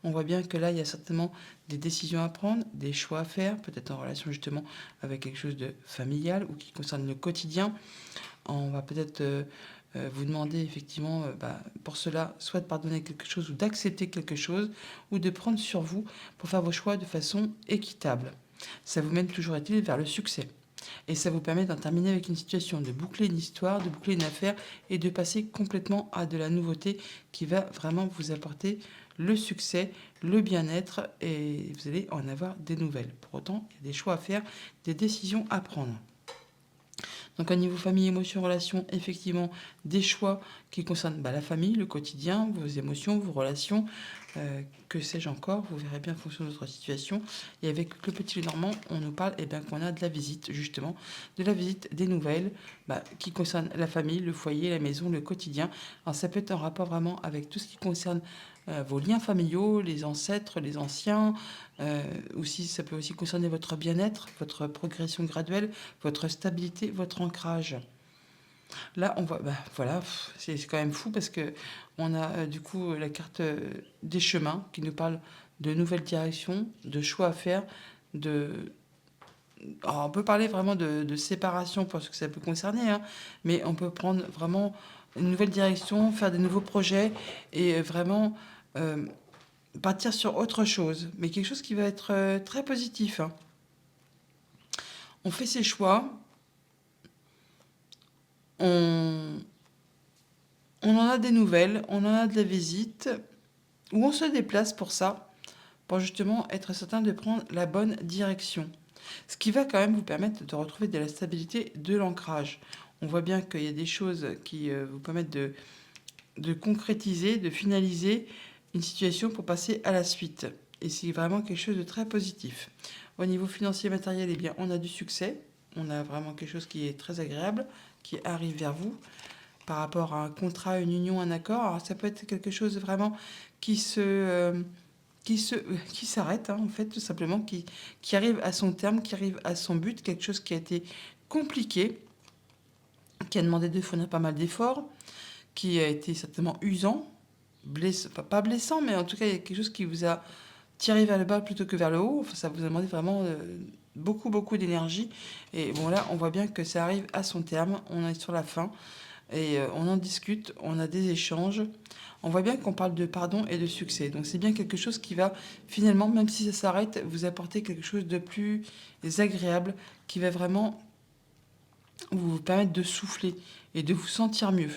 On voit bien que là, il y a certainement des décisions à prendre, des choix à faire, peut-être en relation justement avec quelque chose de familial ou qui concerne le quotidien. On va peut-être vous demander effectivement pour cela soit de pardonner quelque chose ou d'accepter quelque chose ou de prendre sur vous pour faire vos choix de façon équitable. Ça vous mène toujours est-il vers le succès. Et ça vous permet d'en terminer avec une situation, de boucler une histoire, de boucler une affaire et de passer complètement à de la nouveauté qui va vraiment vous apporter le succès, le bien-être et vous allez en avoir des nouvelles. Pour autant, il y a des choix à faire, des décisions à prendre. Donc, au niveau famille, émotions, relations, effectivement, des choix qui concernent la famille, le quotidien, vos émotions, vos relations, que sais-je encore, vous verrez bien en fonction de votre situation. Et avec le petit Normand, on nous parle qu'on a de la visite, justement, de la visite des nouvelles qui concernent la famille, le foyer, la maison, le quotidien. Alors, ça peut être en rapport vraiment avec tout ce qui concerne vos liens familiaux, les ancêtres, les anciens. Aussi, ça peut aussi concerner votre bien-être, votre progression graduelle, votre stabilité, votre ancrage. Là, on voit, voilà, c'est quand même fou parce que on a du coup la carte des chemins qui nous parle de nouvelles directions, de choix à faire, de. Alors, on peut parler vraiment de séparation pour ce que ça peut concerner, hein, mais on peut prendre vraiment une nouvelle direction, faire des nouveaux projets et vraiment euh, partir sur autre chose, mais quelque chose qui va être très positif, hein. On fait ses choix, on, on en a des nouvelles, on en a de la visite, ou on se déplace pour ça, pour justement être certain de prendre la bonne direction. Ce qui va quand même vous permettre de retrouver de la stabilité, de l'ancrage. On voit bien qu'il y a des choses qui vous permettent de concrétiser, de finaliser une situation pour passer à la suite. Et c'est vraiment quelque chose de très positif. Au niveau financier et matériel, on a du succès. On a vraiment quelque chose qui est très agréable, qui arrive vers vous par rapport à un contrat, une union, un accord. Alors ça peut être quelque chose vraiment qui qui s'arrête, hein, en fait, tout simplement, qui arrive à son terme, qui arrive à son but, quelque chose qui a été compliqué, qui a demandé de fournir pas mal d'efforts, qui a été certainement usant, pas blessant, mais en tout cas, il y a quelque chose qui vous a tiré vers le bas plutôt que vers le haut. Enfin, ça vous a demandé vraiment beaucoup d'énergie. Et bon, là, on voit bien que ça arrive à son terme. On est sur la fin. Et on en discute, on a des échanges. On voit bien qu'on parle de pardon et de succès. Donc c'est bien quelque chose qui va finalement, même si ça s'arrête, vous apporter quelque chose de plus agréable, qui va vraiment vous permettre de souffler et de vous sentir mieux.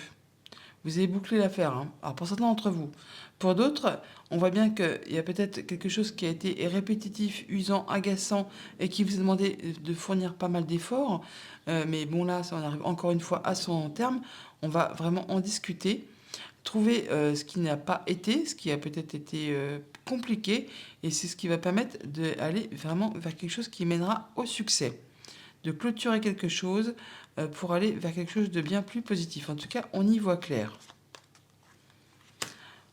Vous avez bouclé l'affaire, hein. Alors pour certains d'entre vous. Pour d'autres, on voit bien qu'il y a peut-être quelque chose qui a été répétitif, usant, agaçant et qui vous a demandé de fournir pas mal d'efforts. Mais bon là, ça on arrive encore une fois à son terme. On va vraiment en discuter, trouver ce qui n'a pas été, ce qui a peut-être été compliqué. Et c'est ce qui va permettre d'aller vraiment vers quelque chose qui mènera au succès. De clôturer quelque chose pour aller vers quelque chose de bien plus positif. En tout cas, on y voit clair.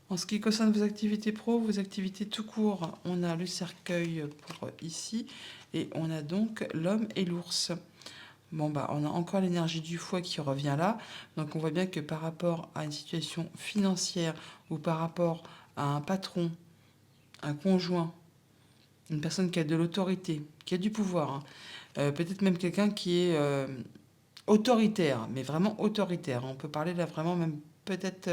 En ce qui concerne vos activités pro, vos activités tout court, on a le cercueil pour ici et on a donc l'homme et l'ours. Bon, on a encore l'énergie du foie qui revient là. Donc on voit bien que par rapport à une situation financière ou par rapport à un patron, un conjoint, une personne qui a de l'autorité, qui a du pouvoir, hein, peut-être même quelqu'un qui est autoritaire, mais vraiment autoritaire. On peut parler là vraiment même peut-être,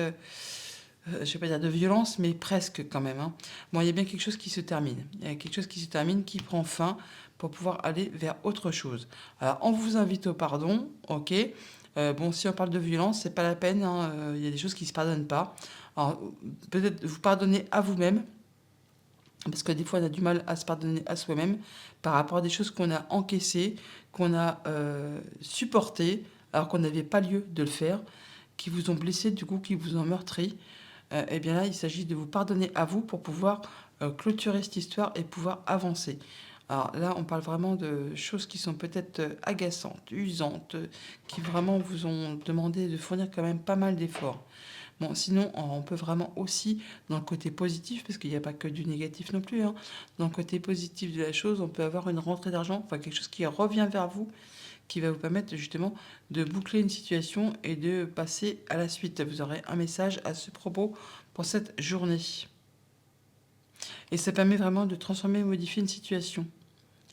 je ne vais pas dire de violence, mais presque quand même, hein. Bon, il y a bien quelque chose qui se termine. Il y a quelque chose qui se termine, qui prend fin pour pouvoir aller vers autre chose. Alors, on vous invite au pardon, ok. Bon, si on parle de violence, c'est pas la peine, hein, il y a des choses qui se pardonnent pas. Alors, peut-être vous pardonner à vous-même, parce que des fois, on a du mal à se pardonner à soi-même par rapport à des choses qu'on a encaissées, qu'on a supportées, alors qu'on n'avait pas lieu de le faire, qui vous ont blessé, du coup, qui vous ont meurtri. Et bien là, il s'agit de vous pardonner à vous pour pouvoir clôturer cette histoire et pouvoir avancer. Alors là, on parle vraiment de choses qui sont peut-être agaçantes, usantes, qui vraiment vous ont demandé de fournir quand même pas mal d'efforts. Bon, sinon, on peut vraiment aussi, dans le côté positif, parce qu'il n'y a pas que du négatif non plus, hein, dans le côté positif de la chose, on peut avoir une rentrée d'argent, enfin quelque chose qui revient vers vous, qui va vous permettre justement de boucler une situation et de passer à la suite. Vous aurez un message à ce propos pour cette journée. Et ça permet vraiment de transformer et modifier une situation.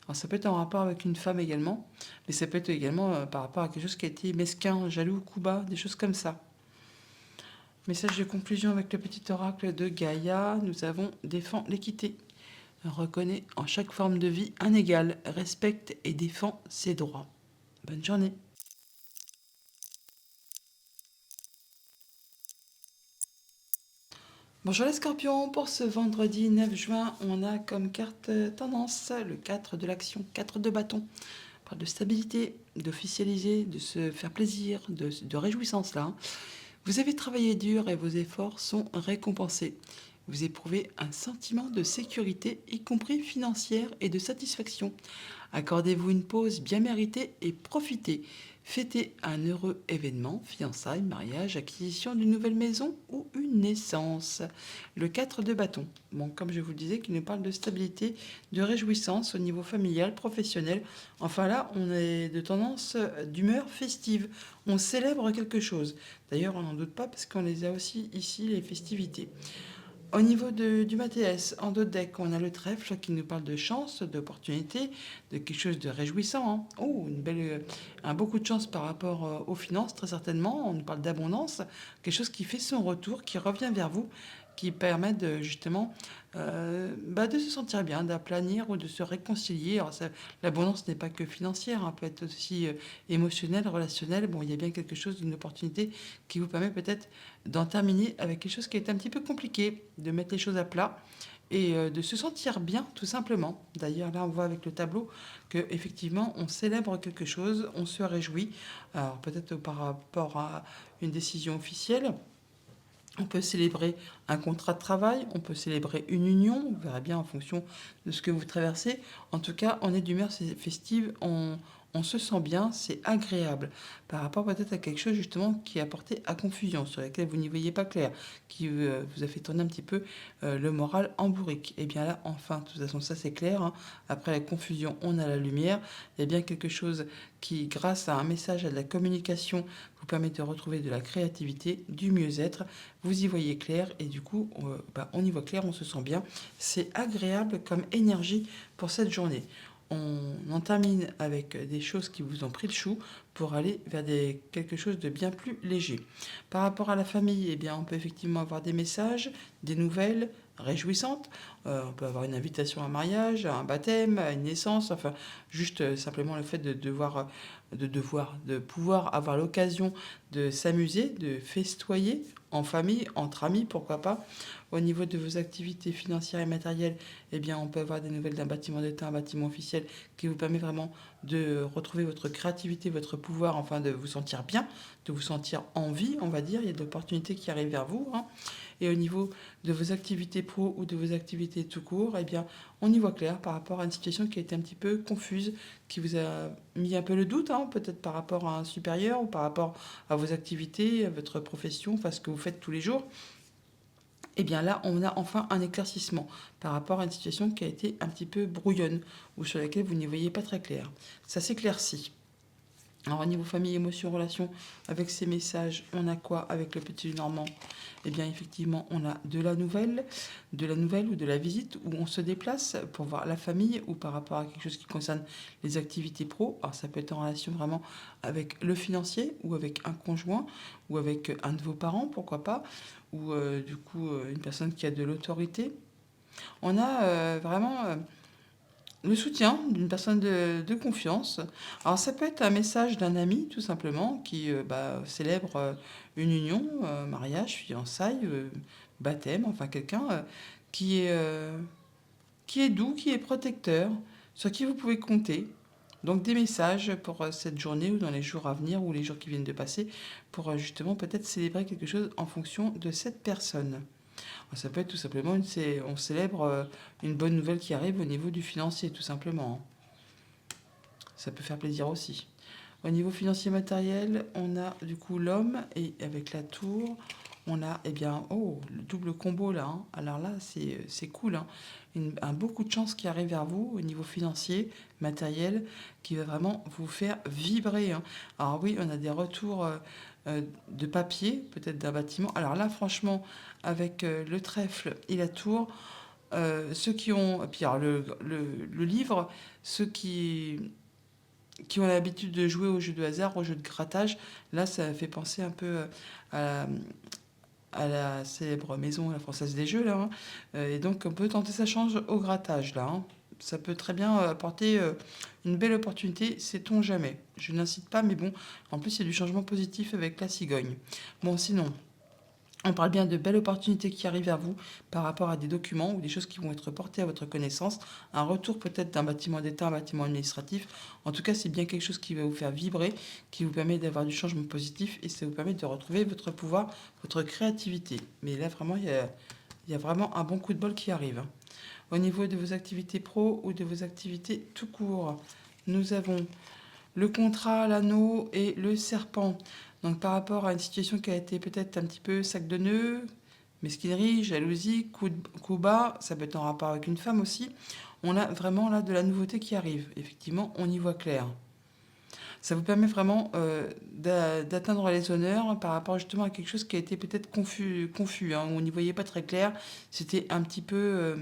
Alors ça peut être en rapport avec une femme également, mais ça peut être également par rapport à quelque chose qui a été mesquin, jaloux, coup bas, des choses comme ça. Message de conclusion avec le petit oracle de Gaïa. Nous avons défend l'équité. Reconnaît en chaque forme de vie un égal, respecte et défend ses droits. Bonne journée. Bonjour les scorpions, pour ce vendredi 9 juin, on a comme carte tendance le 4 de l'action, 4 de bâton. On parle de stabilité, d'officialiser, de se faire plaisir, de réjouissance là. Vous avez travaillé dur et vos efforts sont récompensés. Vous éprouvez un sentiment de sécurité, y compris financière et de satisfaction. Accordez-vous une pause bien méritée et profitez. Fêtez un heureux événement, fiançailles, mariage, acquisition d'une nouvelle maison ou une naissance. Le 4 de bâton. Bon, comme je vous le disais, qui nous parle de stabilité, de réjouissance au niveau familial, professionnel. Enfin là, on est de tendance d'humeur festive. On célèbre quelque chose. D'ailleurs, on n'en doute pas parce qu'on les a aussi ici, les festivités. Au niveau du Mathias, en dos de deck, on a le trèfle qui nous parle de chance, d'opportunité, de quelque chose de réjouissant, hein. Oh, un beaucoup de chance par rapport aux finances, très certainement. On nous parle d'abondance, quelque chose qui fait son retour, qui revient vers vous, qui permet de justement de se sentir bien, d'aplanir ou de se réconcilier. Alors, l'abondance n'est pas que financière, hein, peut être aussi émotionnelle, relationnelle. Bon, il y a bien quelque chose, d'une opportunité qui vous permet peut-être d'en terminer avec quelque chose qui est un petit peu compliqué, de mettre les choses à plat et de se sentir bien tout simplement. D'ailleurs là on voit avec le tableau que effectivement on célèbre quelque chose, on se réjouit. Alors peut-être par rapport à une décision officielle, on peut célébrer un contrat de travail, on peut célébrer une union, on verra bien en fonction de ce que vous traversez. En tout cas, on est d'humeur festive, on se sent bien, c'est agréable. Par rapport peut-être à quelque chose justement qui a porté à confusion, sur laquelle vous n'y voyez pas clair, qui vous a fait tourner un petit peu le moral en bourrique. Et bien là, enfin, de toute façon, ça c'est clair, hein. Après la confusion, on a la lumière. Il y a bien quelque chose qui, grâce à un message, à de la communication, vous permet de retrouver de la créativité, du mieux-être. Vous y voyez clair et du coup, on y voit clair, on se sent bien. C'est agréable comme énergie pour cette journée. On en termine avec des choses qui vous ont pris le chou pour aller vers quelque chose de bien plus léger. Par rapport à la famille, eh bien, on peut effectivement avoir des messages, des nouvelles réjouissantes. On peut avoir une invitation à un mariage, à un baptême, à une naissance, enfin, juste simplement le fait de pouvoir avoir l'occasion de s'amuser, de festoyer en famille, entre amis, pourquoi pas. Au niveau de vos activités financières et matérielles, eh bien, on peut avoir des nouvelles d'un bâtiment d'État, un bâtiment officiel qui vous permet vraiment de retrouver votre créativité, votre pouvoir, enfin de vous sentir bien, de vous sentir en vie, on va dire. Il y a de l'opportunité qui arrive vers vous, hein. Et au niveau de vos activités pro ou de vos activités tout court, eh bien, on y voit clair par rapport à une situation qui a été un petit peu confuse, qui vous a mis un peu le doute, hein, peut-être par rapport à un supérieur ou par rapport à vos activités, à votre profession, enfin ce que vous faites tous les jours. Et bien là, on a enfin un éclaircissement par rapport à une situation qui a été un petit peu brouillonne ou sur laquelle vous n'y voyez pas très clair. Ça s'éclaircit. Alors au niveau famille, émotion, relation, avec ces messages, on a quoi avec le petit Normand? Eh bien effectivement, on a de la nouvelle ou de la visite où on se déplace pour voir la famille ou par rapport à quelque chose qui concerne les activités pro. Alors ça peut être en relation vraiment avec le financier ou avec un conjoint ou avec un de vos parents, pourquoi pas, ou une personne qui a de l'autorité. On a vraiment le soutien d'une personne de confiance. Alors ça peut être un message d'un ami tout simplement qui célèbre une union, mariage, fiançailles, baptême, enfin quelqu'un qui est, euh, qui est doux, qui est protecteur, sur qui vous pouvez compter. Donc des messages pour cette journée ou dans les jours à venir ou les jours qui viennent de passer pour justement peut-être célébrer quelque chose en fonction de cette personne. Ça peut être tout simplement, on célèbre une bonne nouvelle qui arrive au niveau du financier, tout simplement, hein. Ça peut faire plaisir aussi. Au niveau financier matériel, on a du coup l'homme et avec la tour, on a, eh bien, oh, le double combo là, hein. Alors là, c'est cool, hein. Un beau coup de chance qui arrive vers vous au niveau financier, matériel, qui va vraiment vous faire vibrer, hein. Alors oui, on a des retours de papier, peut-être d'un bâtiment. Alors là, franchement, avec le trèfle et la tour, ceux qui ont, et puis alors le livre, ceux qui ont l'habitude de jouer aux jeux de hasard, aux jeux de grattage, là, ça fait penser un peu à la, à la célèbre maison la Française des Jeux, là, hein. Et donc, on peut tenter sa chance au grattage, là, hein. Ça peut très bien apporter une belle opportunité, sait-on jamais. Je n'incite pas, mais bon, en plus, il y a du changement positif avec la cigogne. Bon, sinon, on parle bien de belles opportunités qui arrivent à vous par rapport à des documents ou des choses qui vont être portées à votre connaissance. Un retour peut-être d'un bâtiment d'État, un bâtiment administratif. En tout cas, c'est bien quelque chose qui va vous faire vibrer, qui vous permet d'avoir du changement positif et ça vous permet de retrouver votre pouvoir, votre créativité. Mais là, vraiment, il y a vraiment un bon coup de bol qui arrive, hein. Au niveau de vos activités pro ou de vos activités tout court, nous avons le contrat, l'anneau et le serpent. Donc par rapport à une situation qui a été peut-être un petit peu sac de nœuds, mesquinerie, jalousie, coup bas, ça peut être en rapport avec une femme aussi, on a vraiment là de la nouveauté qui arrive. Effectivement, on y voit clair. Ça vous permet vraiment d'atteindre les honneurs par rapport justement à quelque chose qui a été peut-être confus, hein, on n'y voyait pas très clair. C'était un petit peu...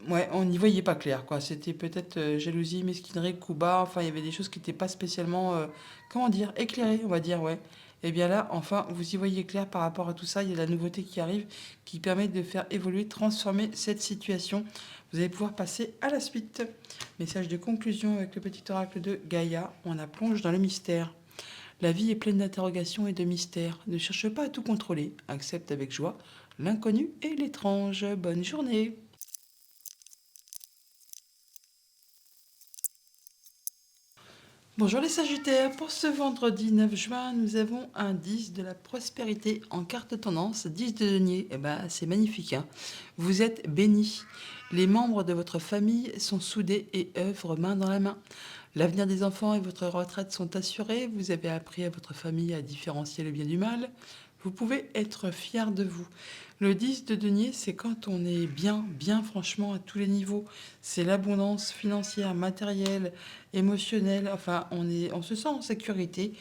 ouais, on n'y voyait pas clair, quoi. C'était peut-être jalousie, mesquinerie, coup bas. Enfin, il y avait des choses qui n'étaient pas spécialement, comment dire, éclairées, on va dire, ouais. Et bien là, enfin, vous y voyez clair par rapport à tout ça. Il y a la nouveauté qui arrive, qui permet de faire évoluer, transformer cette situation. Vous allez pouvoir passer à la suite. Message de conclusion avec le petit oracle de Gaïa. On la plonge dans le mystère. La vie est pleine d'interrogations et de mystères. Ne cherche pas à tout contrôler. Accepte avec joie l'inconnu et l'étrange. Bonne journée. Bonjour les Sagittaires, pour ce vendredi 9 juin, nous avons un 10 de la prospérité en carte tendance, 10 de denier. Eh ben, c'est magnifique, hein. Vous êtes bénis. Les membres de votre famille sont soudés et œuvrent main dans la main. L'avenir des enfants et votre retraite sont assurés. Vous avez appris à votre famille à différencier le bien du mal. Vous pouvez être fier de vous. Le 10 de denier, c'est quand on est bien, bien franchement à tous les niveaux. C'est l'abondance financière, matérielle, émotionnelle. Enfin, on se sent en sécurité.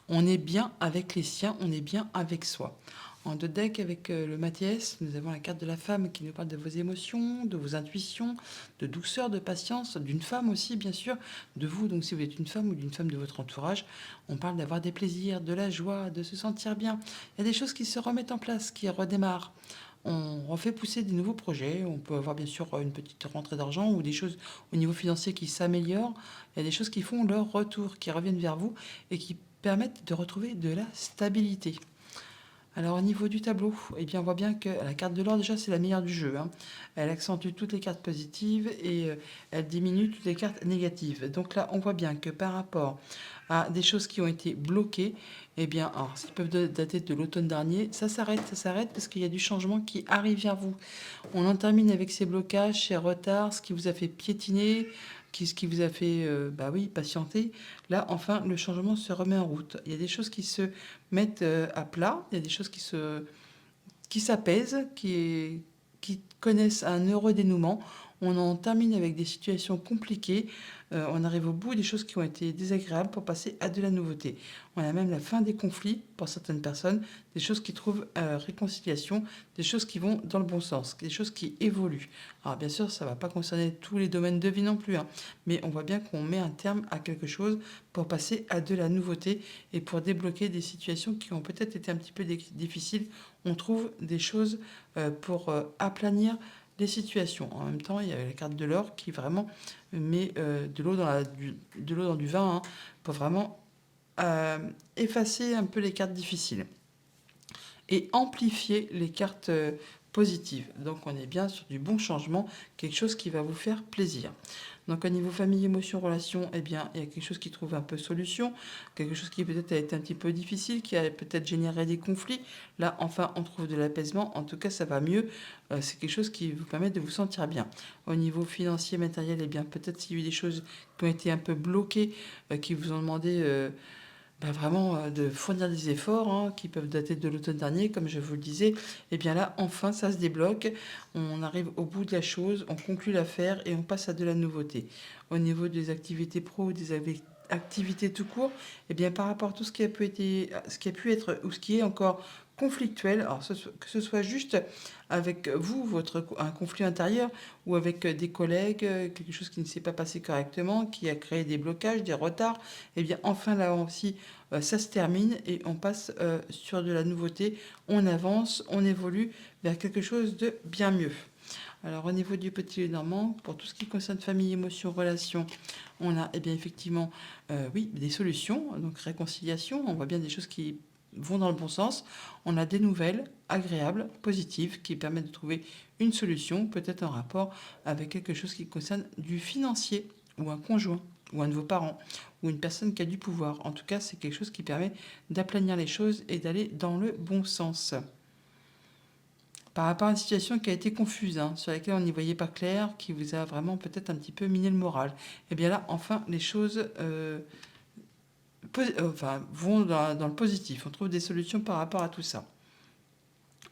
On est bien avec les siens, on est bien avec soi. En deux decks avec le Mathias, nous avons la carte de la femme qui nous parle de vos émotions, de vos intuitions, de douceur, de patience, d'une femme aussi bien sûr, de vous. Donc si vous êtes une femme ou d'une femme de votre entourage, on parle d'avoir des plaisirs, de la joie, de se sentir bien. Il y a des choses qui se remettent en place, qui redémarrent. On refait pousser des nouveaux projets. On peut avoir bien sûr une petite rentrée d'argent ou des choses au niveau financier qui s'améliorent. Il y a des choses qui font leur retour, qui reviennent vers vous et qui permettent de retrouver de la stabilité. Alors au niveau du tableau, eh bien, on voit bien que la carte de l'or, déjà, c'est la meilleure du jeu, hein. Elle accentue toutes les cartes positives et elle diminue toutes les cartes négatives. Donc là, on voit bien que par rapport à des choses qui ont été bloquées, eh bien, alors, s'ils peuvent dater de l'automne dernier, ça s'arrête parce qu'il y a du changement qui arrive vers vous. On en termine avec ces blocages, ces retards, ce qui vous a fait piétiner, ce qui vous a fait, bah oui, patienter. Là, enfin, le changement se remet en route. Il y a des choses qui se mettent à plat, il y a des choses qui s'apaisent, qui connaissent un heureux dénouement. On en termine avec des situations compliquées. On arrive au bout des choses qui ont été désagréables pour passer à de la nouveauté. On a même la fin des conflits pour certaines personnes, des choses qui trouvent réconciliation, des choses qui vont dans le bon sens, des choses qui évoluent. Alors bien sûr, ça ne va pas concerner tous les domaines de vie non plus, hein, mais on voit bien qu'on met un terme à quelque chose pour passer à de la nouveauté et pour débloquer des situations qui ont peut-être été un petit peu difficiles. On trouve des choses pour aplanir les situations. En même temps, il y a la carte de l'or qui vraiment met de l'eau de l'eau dans du vin, hein, pour vraiment euh, effacer un peu les cartes difficiles et amplifier les cartes positives. Donc on est bien sur du bon changement, quelque chose qui va vous faire plaisir. Donc au niveau famille, émotion, relation, eh bien il y a quelque chose qui trouve un peu solution, quelque chose qui peut-être a été un petit peu difficile, qui a peut-être généré des conflits. Là enfin on trouve de l'apaisement, en tout cas ça va mieux. C'est quelque chose qui vous permet de vous sentir bien. Au niveau financier, matériel, eh bien peut-être s'il y a eu des choses qui ont été un peu bloquées, qui vous ont demandé vraiment de fournir des efforts, hein, qui peuvent dater de l'automne dernier, comme je vous le disais. Et bien là, enfin, ça se débloque. On arrive au bout de la chose, on conclut l'affaire et on passe à de la nouveauté. Au niveau des activités pro ou des activités tout court, et bien par rapport à tout ce qui a pu être ou ce qui est encore conflictuel, alors que ce soit juste avec vous, un conflit intérieur, ou avec des collègues, quelque chose qui ne s'est pas passé correctement, qui a créé des blocages, des retards, et bien enfin là aussi, ça se termine et on passe sur de la nouveauté, on avance, on évolue vers quelque chose de bien mieux. Alors au niveau du petit Lenormand, pour tout ce qui concerne famille, émotions, relations, on a bien effectivement oui, des solutions, donc réconciliation, on voit bien des choses qui vont dans le bon sens. On a des nouvelles agréables, positives, qui permettent de trouver une solution, peut-être en rapport avec quelque chose qui concerne du financier, ou un conjoint, ou un de vos parents, ou une personne qui a du pouvoir. En tout cas, c'est quelque chose qui permet d'aplanir les choses et d'aller dans le bon sens. Par rapport à une situation qui a été confuse, hein, sur laquelle on n'y voyait pas clair, qui vous a vraiment peut-être un petit peu miné le moral, et bien là, enfin, les choses vont dans le positif. On trouve des solutions par rapport à tout ça.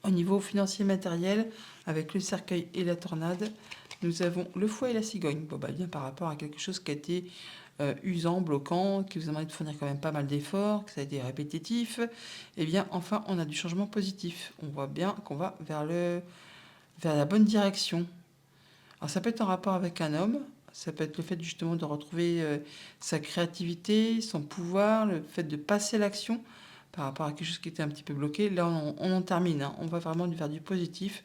Au niveau financier matériel, avec le cercueil et la tornade, nous avons le foie et la cigogne. Bon, bien par rapport à quelque chose qui a été usant, bloquant, qui vous a demandé de fournir quand même pas mal d'efforts, que ça a été répétitif, et bien enfin on a du changement positif. On voit bien qu'on va vers la bonne direction. Alors ça peut être en rapport avec un homme, ça peut être le fait justement de retrouver sa créativité, son pouvoir, le fait de passer à l'action par rapport à quelque chose qui était un petit peu bloqué. Là, on en termine, hein. On va vraiment vers du positif.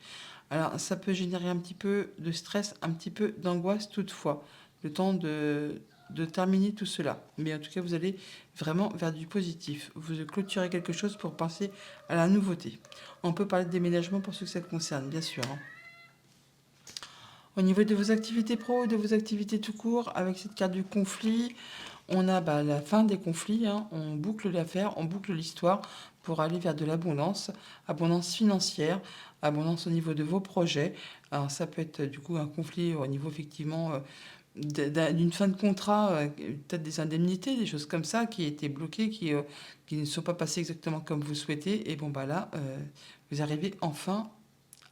Alors, ça peut générer un petit peu de stress, un petit peu d'angoisse toutefois, le temps de terminer tout cela. Mais en tout cas, vous allez vraiment vers du positif. Vous clôturez quelque chose pour penser à la nouveauté. On peut parler de déménagement pour ceux que ça concerne, bien sûr, hein. Au niveau de vos activités pro, de vos activités tout court, avec cette carte du conflit, on a la fin des conflits, hein. On boucle l'affaire, on boucle l'histoire pour aller vers de l'abondance, abondance financière, abondance au niveau de vos projets. Alors ça peut être du coup un conflit au niveau effectivement d'une fin de contrat, peut-être des indemnités, des choses comme ça qui étaient bloquées, qui ne sont pas passées exactement comme vous souhaitez. Et bon là, vous arrivez enfin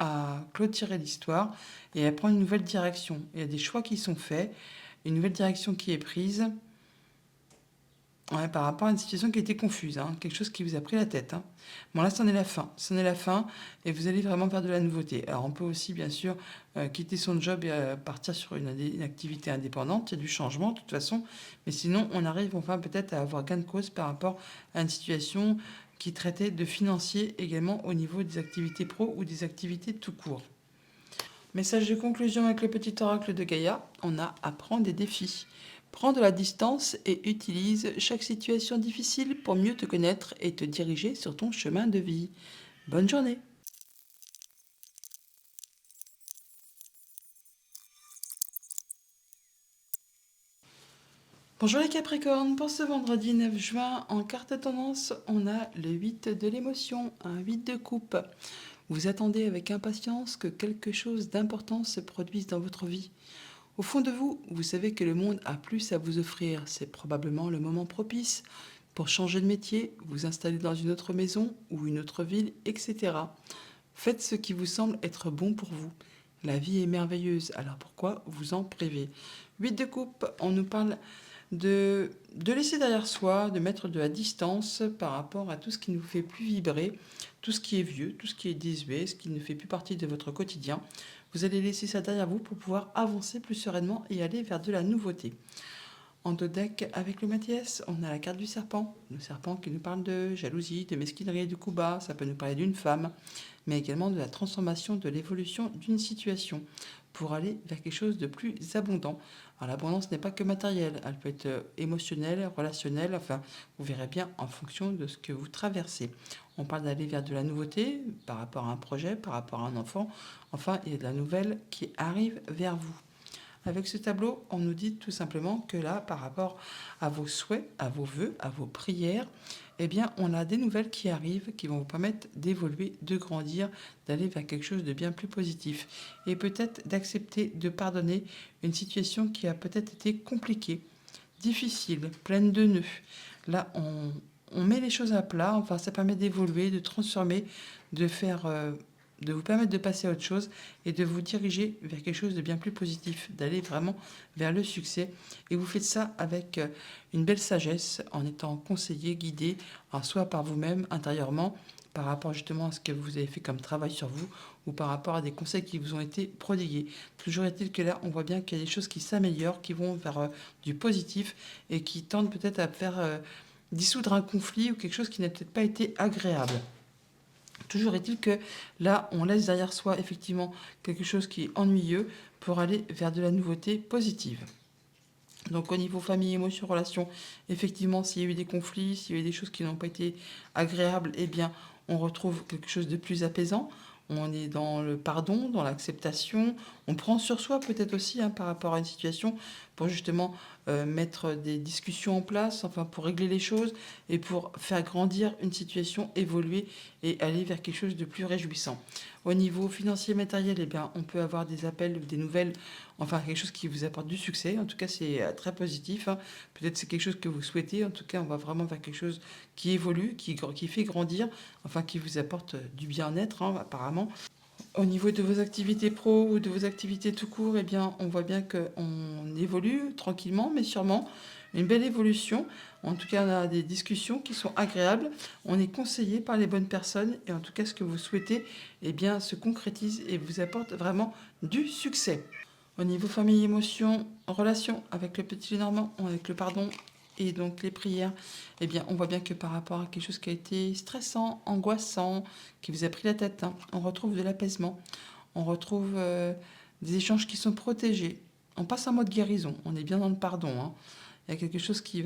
à clôturer l'histoire et à prendre une nouvelle direction. Il y a des choix qui sont faits, une nouvelle direction qui est prise, ouais, par rapport à une situation qui était confuse, hein, quelque chose qui vous a pris la tête, hein. Bon là, c'en est la fin. C'en est la fin et vous allez vraiment faire de la nouveauté. Alors on peut aussi bien sûr quitter son job et partir sur une activité indépendante. Il y a du changement de toute façon. Mais sinon, on arrive enfin peut-être à avoir gain de cause par rapport à une situation qui traitait de financier également au niveau des activités pro ou des activités tout court. Message de conclusion avec le petit oracle de Gaïa, on a à prendre des défis. Prends de la distance et utilise chaque situation difficile pour mieux te connaître et te diriger sur ton chemin de vie. Bonne journée! Bonjour les Capricornes, pour ce vendredi 9 juin, en carte tendance, on a le 8 de l'émotion, un 8 de coupe. Vous attendez avec impatience que quelque chose d'important se produise dans votre vie. Au fond de vous, vous savez que le monde a plus à vous offrir. C'est probablement le moment propice pour changer de métier, vous installer dans une autre maison ou une autre ville, etc. Faites ce qui vous semble être bon pour vous. La vie est merveilleuse, alors pourquoi vous en priver? 8 de coupe, on nous parle de laisser derrière soi, de mettre de la distance par rapport à tout ce qui ne vous fait plus vibrer, tout ce qui est vieux, tout ce qui est désuet, ce qui ne fait plus partie de votre quotidien. Vous allez laisser ça derrière vous pour pouvoir avancer plus sereinement et aller vers de la nouveauté. En dos deck, avec le Mathias, on a la carte du serpent. Le serpent qui nous parle de jalousie, de mesquinerie et de coup bas. Ça peut nous parler d'une femme. mais également de la transformation, de l'évolution d'une situation pour aller vers quelque chose de plus abondant. Alors l'abondance n'est pas que matérielle, elle peut être émotionnelle, relationnelle, enfin vous verrez bien en fonction de ce que vous traversez. On parle d'aller vers de la nouveauté par rapport à un projet, par rapport à un enfant, enfin il y a de la nouvelle qui arrive vers vous. Avec ce tableau, on nous dit tout simplement que là, par rapport à vos souhaits, à vos vœux, à vos prières, eh bien, on a des nouvelles qui arrivent qui vont vous permettre d'évoluer, de grandir, d'aller vers quelque chose de bien plus positif. Et peut-être d'accepter de pardonner une situation qui a peut-être été compliquée, difficile, pleine de nœuds. Là, on met les choses à plat, enfin, ça permet d'évoluer, de transformer, de faire de vous permettre de passer à autre chose et de vous diriger vers quelque chose de bien plus positif, d'aller vraiment vers le succès. Et vous faites ça avec une belle sagesse, en étant conseillé, guidé, soit par vous-même intérieurement, par rapport justement à ce que vous avez fait comme travail sur vous, ou par rapport à des conseils qui vous ont été prodigués. Toujours est-il que là, on voit bien qu'il y a des choses qui s'améliorent, qui vont vers du positif et qui tendent peut-être à faire dissoudre un conflit ou quelque chose qui n'a peut-être pas été agréable. Toujours est-il que là, on laisse derrière soi effectivement quelque chose qui est ennuyeux pour aller vers de la nouveauté positive. Donc au niveau famille, émotions, relations, effectivement, s'il y a eu des conflits, s'il y a eu des choses qui n'ont pas été agréables, eh bien, on retrouve quelque chose de plus apaisant. On est dans le pardon, dans l'acceptation. On prend sur soi peut-être aussi par rapport à une situation pour justement mettre des discussions en place, enfin pour régler les choses et pour faire grandir une situation, évoluer et aller vers quelque chose de plus réjouissant. Au niveau financier, matériel, eh bien, on peut avoir des appels, des nouvelles, enfin quelque chose qui vous apporte du succès. En tout cas, c'est très positif. Peut-être c'est quelque chose que vous souhaitez. En tout cas, on va vraiment vers quelque chose qui évolue, qui fait grandir, enfin qui vous apporte du bien-être apparemment. Au niveau de vos activités pro ou de vos activités tout court, eh bien, on voit bien qu'on évolue tranquillement, mais sûrement. Une belle évolution. En tout cas, on a des discussions qui sont agréables. On est conseillé par les bonnes personnes. Et en tout cas, ce que vous souhaitez eh bien, se concrétise et vous apporte vraiment du succès. Au niveau famille, émotions, relations avec le petit Normand, avec le pardon et donc les prières, eh bien, on voit bien que par rapport à quelque chose qui a été stressant, angoissant, qui vous a pris la tête, on retrouve de l'apaisement, on retrouve des échanges qui sont protégés. On passe en mode guérison, on est bien dans le pardon. Il y a quelque chose qui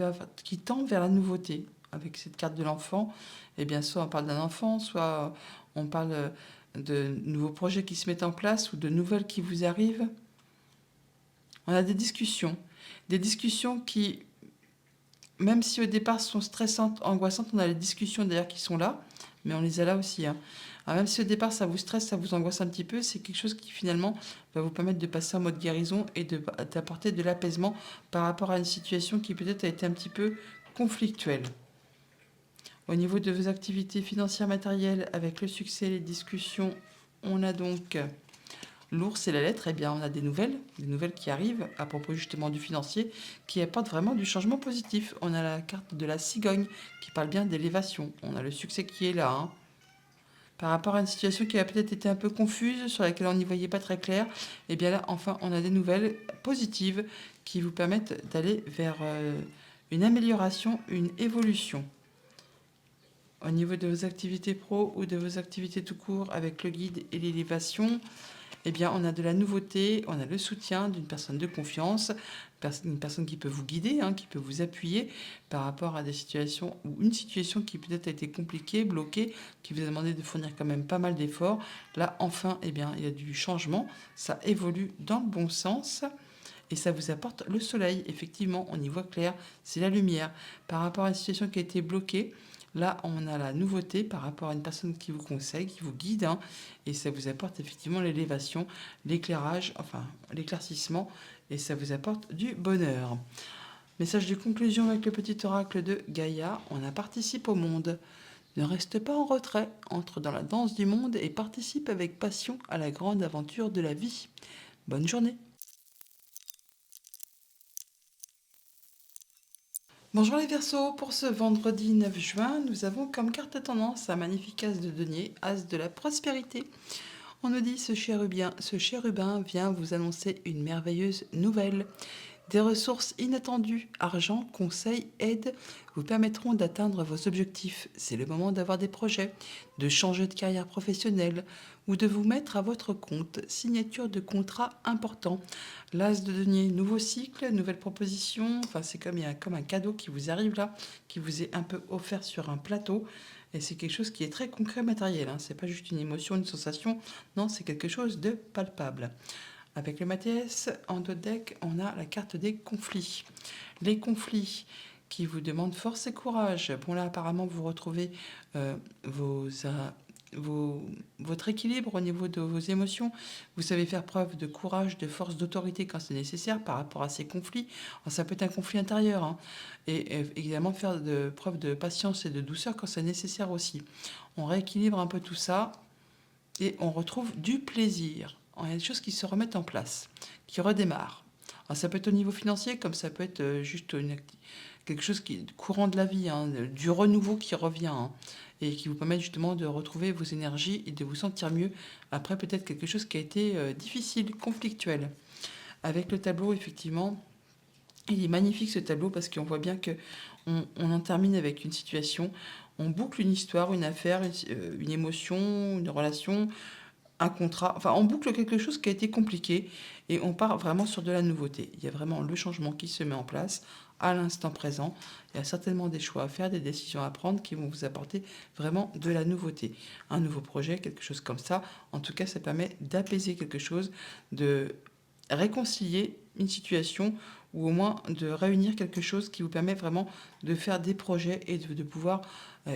tend vers la nouveauté. Avec cette carte de l'enfant, eh bien, soit on parle d'un enfant, soit on parle de nouveaux projets qui se mettent en place ou de nouvelles qui vous arrivent. On a des discussions qui, même si au départ sont stressantes, angoissantes, on a les discussions d'ailleurs qui sont là, mais on les a là aussi. Alors même si au départ ça vous stresse, ça vous angoisse un petit peu, c'est quelque chose qui finalement va vous permettre de passer en mode guérison et d'apporter de l'apaisement par rapport à une situation qui peut-être a été un petit peu conflictuelle. Au niveau de vos activités financières matérielles, avec le succès, les discussions, on a donc l'ours et la lettre, eh bien, on a des nouvelles qui arrivent à propos justement du financier, qui apportent vraiment du changement positif. On a la carte de la cigogne qui parle bien d'élévation. On a le succès qui est là. Par rapport à une situation qui a peut-être été un peu confuse, sur laquelle on n'y voyait pas très clair, eh bien là, enfin, on a des nouvelles positives qui vous permettent d'aller vers une amélioration, une évolution. Au niveau de vos activités pro ou de vos activités tout court avec le guide et l'élévation, eh bien, on a de la nouveauté, on a le soutien d'une personne de confiance, une personne qui peut vous guider, qui peut vous appuyer par rapport à des situations ou une situation qui peut-être a été compliquée, bloquée, qui vous a demandé de fournir quand même pas mal d'efforts. Là, enfin, eh bien, il y a du changement, ça évolue dans le bon sens. Et ça vous apporte le soleil. Effectivement, on y voit clair, c'est la lumière. Par rapport à une situation qui a été bloquée, là, on a la nouveauté par rapport à une personne qui vous conseille, qui vous guide, et ça vous apporte effectivement l'élévation, l'éclairage, enfin l'éclaircissement, et ça vous apporte du bonheur. Message de conclusion avec le petit oracle de Gaïa, on a participe au monde. Ne reste pas en retrait, entre dans la danse du monde et participe avec passion à la grande aventure de la vie. Bonne journée. Bonjour les Verseaux, pour ce vendredi 9 juin, nous avons comme carte tendance un magnifique as de denier, as de la prospérité. On nous dit ce chérubin vient vous annoncer une merveilleuse nouvelle Des ressources inattendues, argent, conseils, aide, vous permettront d'atteindre vos objectifs. C'est le moment d'avoir des projets, de changer de carrière professionnelle ou de vous mettre à votre compte. Signature de contrat important. L'as de denier, nouveau cycle, nouvelle proposition. Enfin, c'est comme, il y a comme un cadeau qui vous arrive là, qui vous est un peu offert sur un plateau. Et c'est quelque chose qui est très concret, matériel. Hein. C'est pas juste une émotion, une sensation. Non, c'est quelque chose de palpable. Avec le Mathias, en dos de deck, on a la carte des conflits. Les conflits qui vous demandent force et courage. Bon là, apparemment, vous retrouvez euh, vos, votre équilibre au niveau de vos émotions. Vous savez faire preuve de courage, de force, d'autorité quand c'est nécessaire par rapport à ces conflits. Alors, ça peut être un conflit intérieur. Hein. Et évidemment, faire preuve de patience et de douceur quand c'est nécessaire aussi. On rééquilibre un peu tout ça et on retrouve du plaisir. Il y a des choses qui se remettent en place, qui redémarrent. Alors ça peut être au niveau financier, comme ça peut être juste quelque chose qui est courant de la vie, hein, du renouveau qui revient, hein, et qui vous permet justement de retrouver vos énergies et de vous sentir mieux après peut-être quelque chose qui a été difficile, conflictuel. Avec le tableau, effectivement, il est magnifique ce tableau parce qu'on voit bien que on en termine avec une situation, on boucle une histoire, une affaire, une émotion, une relation, un contrat, enfin on boucle quelque chose qui a été compliqué et on part vraiment sur de la nouveauté. Il y a vraiment le changement qui se met en place à l'instant présent. Il y a certainement des choix à faire, des décisions à prendre qui vont vous apporter vraiment de la nouveauté. Un nouveau projet, quelque chose comme ça. En tout cas, ça permet d'apaiser quelque chose, de réconcilier une situation ou au moins de réunir quelque chose qui vous permet vraiment de faire des projets et de pouvoir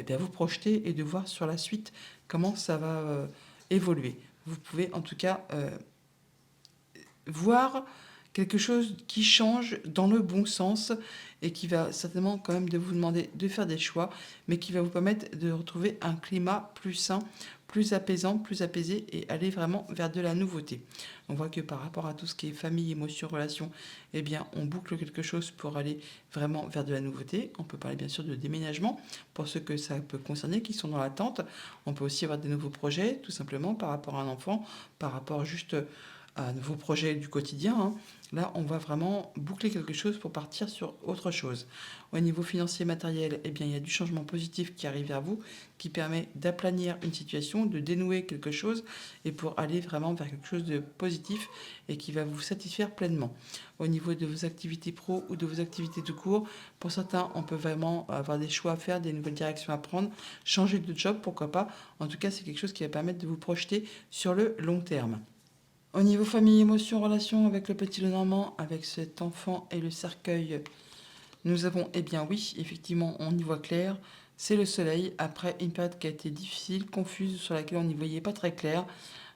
bien vous projeter et de voir sur la suite comment ça va évoluer. Vous pouvez en tout cas voir quelque chose qui change dans le bon sens et qui va certainement quand même de vous demander de faire des choix, mais qui va vous permettre de retrouver un climat plus sain, plus apaisant, plus apaisé et aller vraiment vers de la nouveauté. On voit que par rapport à tout ce qui est famille, émotion, relation, eh bien, on boucle quelque chose pour aller vraiment vers de la nouveauté. On peut parler bien sûr de déménagement pour ceux que ça peut concerner, qui sont dans l'attente. On peut aussi avoir des nouveaux projets, tout simplement par rapport à un enfant, par rapport juste à vos projets du quotidien. Hein. Là, on va vraiment boucler quelque chose pour partir sur autre chose. Au niveau financier matériel, eh bien, il y a du changement positif qui arrive vers vous, qui permet d'aplanir une situation, de dénouer quelque chose et pour aller vraiment vers quelque chose de positif et qui va vous satisfaire pleinement. Au niveau de vos activités pro ou de vos activités tout court, pour certains, on peut vraiment avoir des choix à faire, des nouvelles directions à prendre, changer de job, pourquoi pas. En tout cas, c'est quelque chose qui va permettre de vous projeter sur le long terme. Au niveau famille, émotion, relation avec le petit Lenormand, avec cet enfant et le cercueil, nous avons, eh bien oui, effectivement, on y voit clair. C'est le soleil, après une période qui a été difficile, confuse, sur laquelle on n'y voyait pas très clair.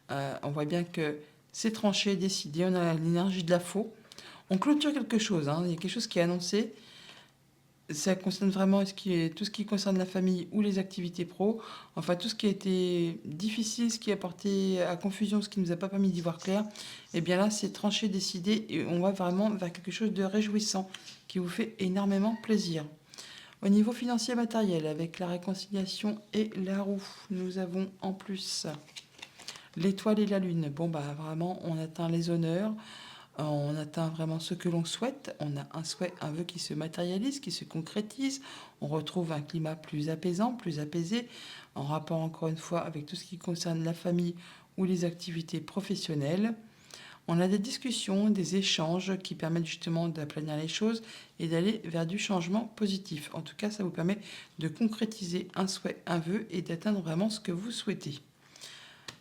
On voit bien que c'est tranché, décidé, on a l'énergie de la faux. On clôture quelque chose, hein, il y a quelque chose qui est annoncé. Ça concerne vraiment tout ce qui concerne la famille ou les activités pro. Enfin, tout ce qui a été difficile, ce qui a porté à confusion, ce qui ne nous a pas permis d'y voir clair. Et bien là, c'est tranché, décidé et on va vraiment vers quelque chose de réjouissant qui vous fait énormément plaisir. Au niveau financier matériel, avec la réconciliation et la roue, nous avons en plus l'étoile et la lune. Bon, bah vraiment, on atteint les honneurs. On atteint vraiment ce que l'on souhaite. On a un souhait, un vœu qui se matérialise, qui se concrétise. On retrouve un climat plus apaisant, plus apaisé, en rapport encore une fois avec tout ce qui concerne la famille ou les activités professionnelles. On a des discussions, des échanges qui permettent justement d'aplanir les choses et d'aller vers du changement positif. En tout cas, ça vous permet de concrétiser un souhait, un vœu et d'atteindre vraiment ce que vous souhaitez.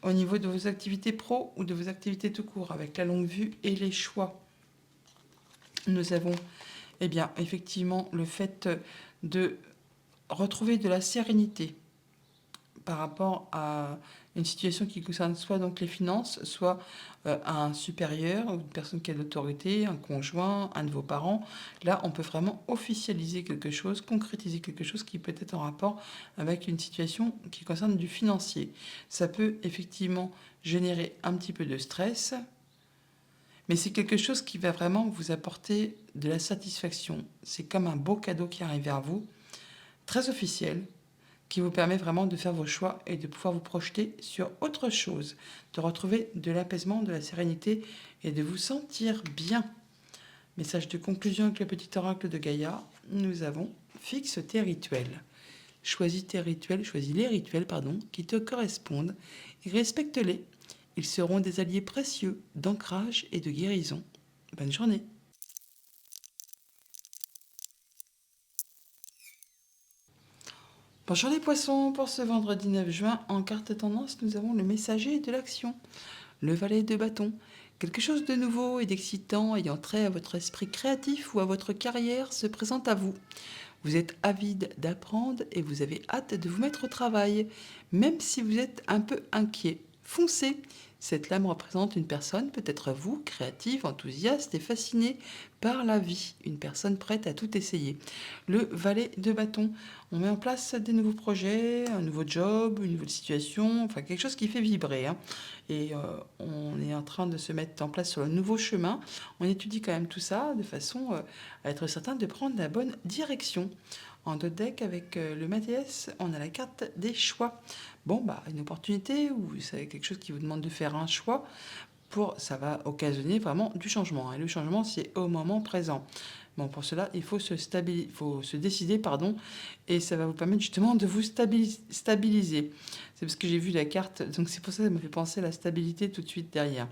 Au niveau de vos activités pro ou de vos activités tout court, avec la longue vue et les choix, nous avons eh bien, effectivement le fait de retrouver de la sérénité par rapport à une situation qui concerne soit donc les finances, soit un supérieur, ou une personne qui a de l'autorité, un conjoint, un de vos parents. Là, on peut vraiment officialiser quelque chose, concrétiser quelque chose qui peut être en rapport avec une situation qui concerne du financier. Ça peut effectivement générer un petit peu de stress, mais c'est quelque chose qui va vraiment vous apporter de la satisfaction. C'est comme un beau cadeau qui arrive vers vous, très officiel, qui vous permet vraiment de faire vos choix et de pouvoir vous projeter sur autre chose, de retrouver de l'apaisement, de la sérénité et de vous sentir bien. Message de conclusion avec le petit oracle de Gaïa. Nous avons fixe tes rituels. Choisis les rituels pardon, qui te correspondent et respecte-les. Ils seront des alliés précieux d'ancrage et de guérison. Bonne journée. Bonjour les poissons, pour ce vendredi 9 juin, en carte tendance, nous avons le messager de l'action, le valet de bâton. Quelque chose de nouveau et d'excitant ayant trait à votre esprit créatif ou à votre carrière se présente à vous. Vous êtes avide d'apprendre et vous avez hâte de vous mettre au travail, même si vous êtes un peu inquiet. Foncez. Cette lame représente une personne, peut-être vous, créative, enthousiaste et fascinée par la vie. Une personne prête à tout essayer. Le valet de bâton. On met en place des nouveaux projets, un nouveau job, une nouvelle situation, enfin quelque chose qui fait vibrer. Et on est en train de se mettre en place sur le nouveau chemin. On étudie quand même tout ça de façon à être certain de prendre la bonne direction. En d'autres decks, avec le Mathias, on a la carte des choix. Bon, bah, une opportunité ou c'est quelque chose qui vous demande de faire un choix, ça va occasionner vraiment du changement. Et le changement, c'est au moment présent. Bon, pour cela, il faut faut se décider, pardon, et ça va vous permettre justement de vous stabiliser. C'est parce que j'ai vu la carte, donc c'est pour ça que ça me fait penser à la stabilité tout de suite derrière.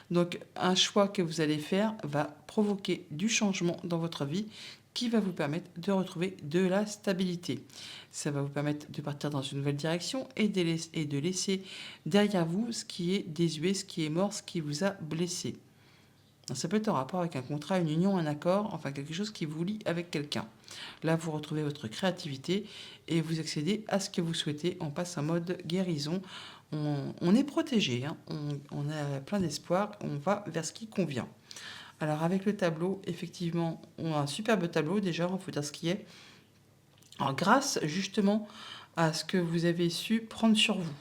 Donc, un choix que vous allez faire va provoquer du changement dans votre vie qui va vous permettre de retrouver de la stabilité. Ça va vous permettre de partir dans une nouvelle direction et de laisser derrière vous ce qui est désuet, ce qui est mort, ce qui vous a blessé. Ça peut être en rapport avec un contrat, une union, un accord, enfin quelque chose qui vous lie avec quelqu'un. Là, vous retrouvez votre créativité et vous accédez à ce que vous souhaitez. On passe en mode guérison. On est protégé, on a plein d'espoir, on va vers ce qui convient. Alors avec le tableau, effectivement, on a un superbe tableau déjà, il faut dire ce qui est. Alors grâce justement à ce que vous avez su prendre sur vous,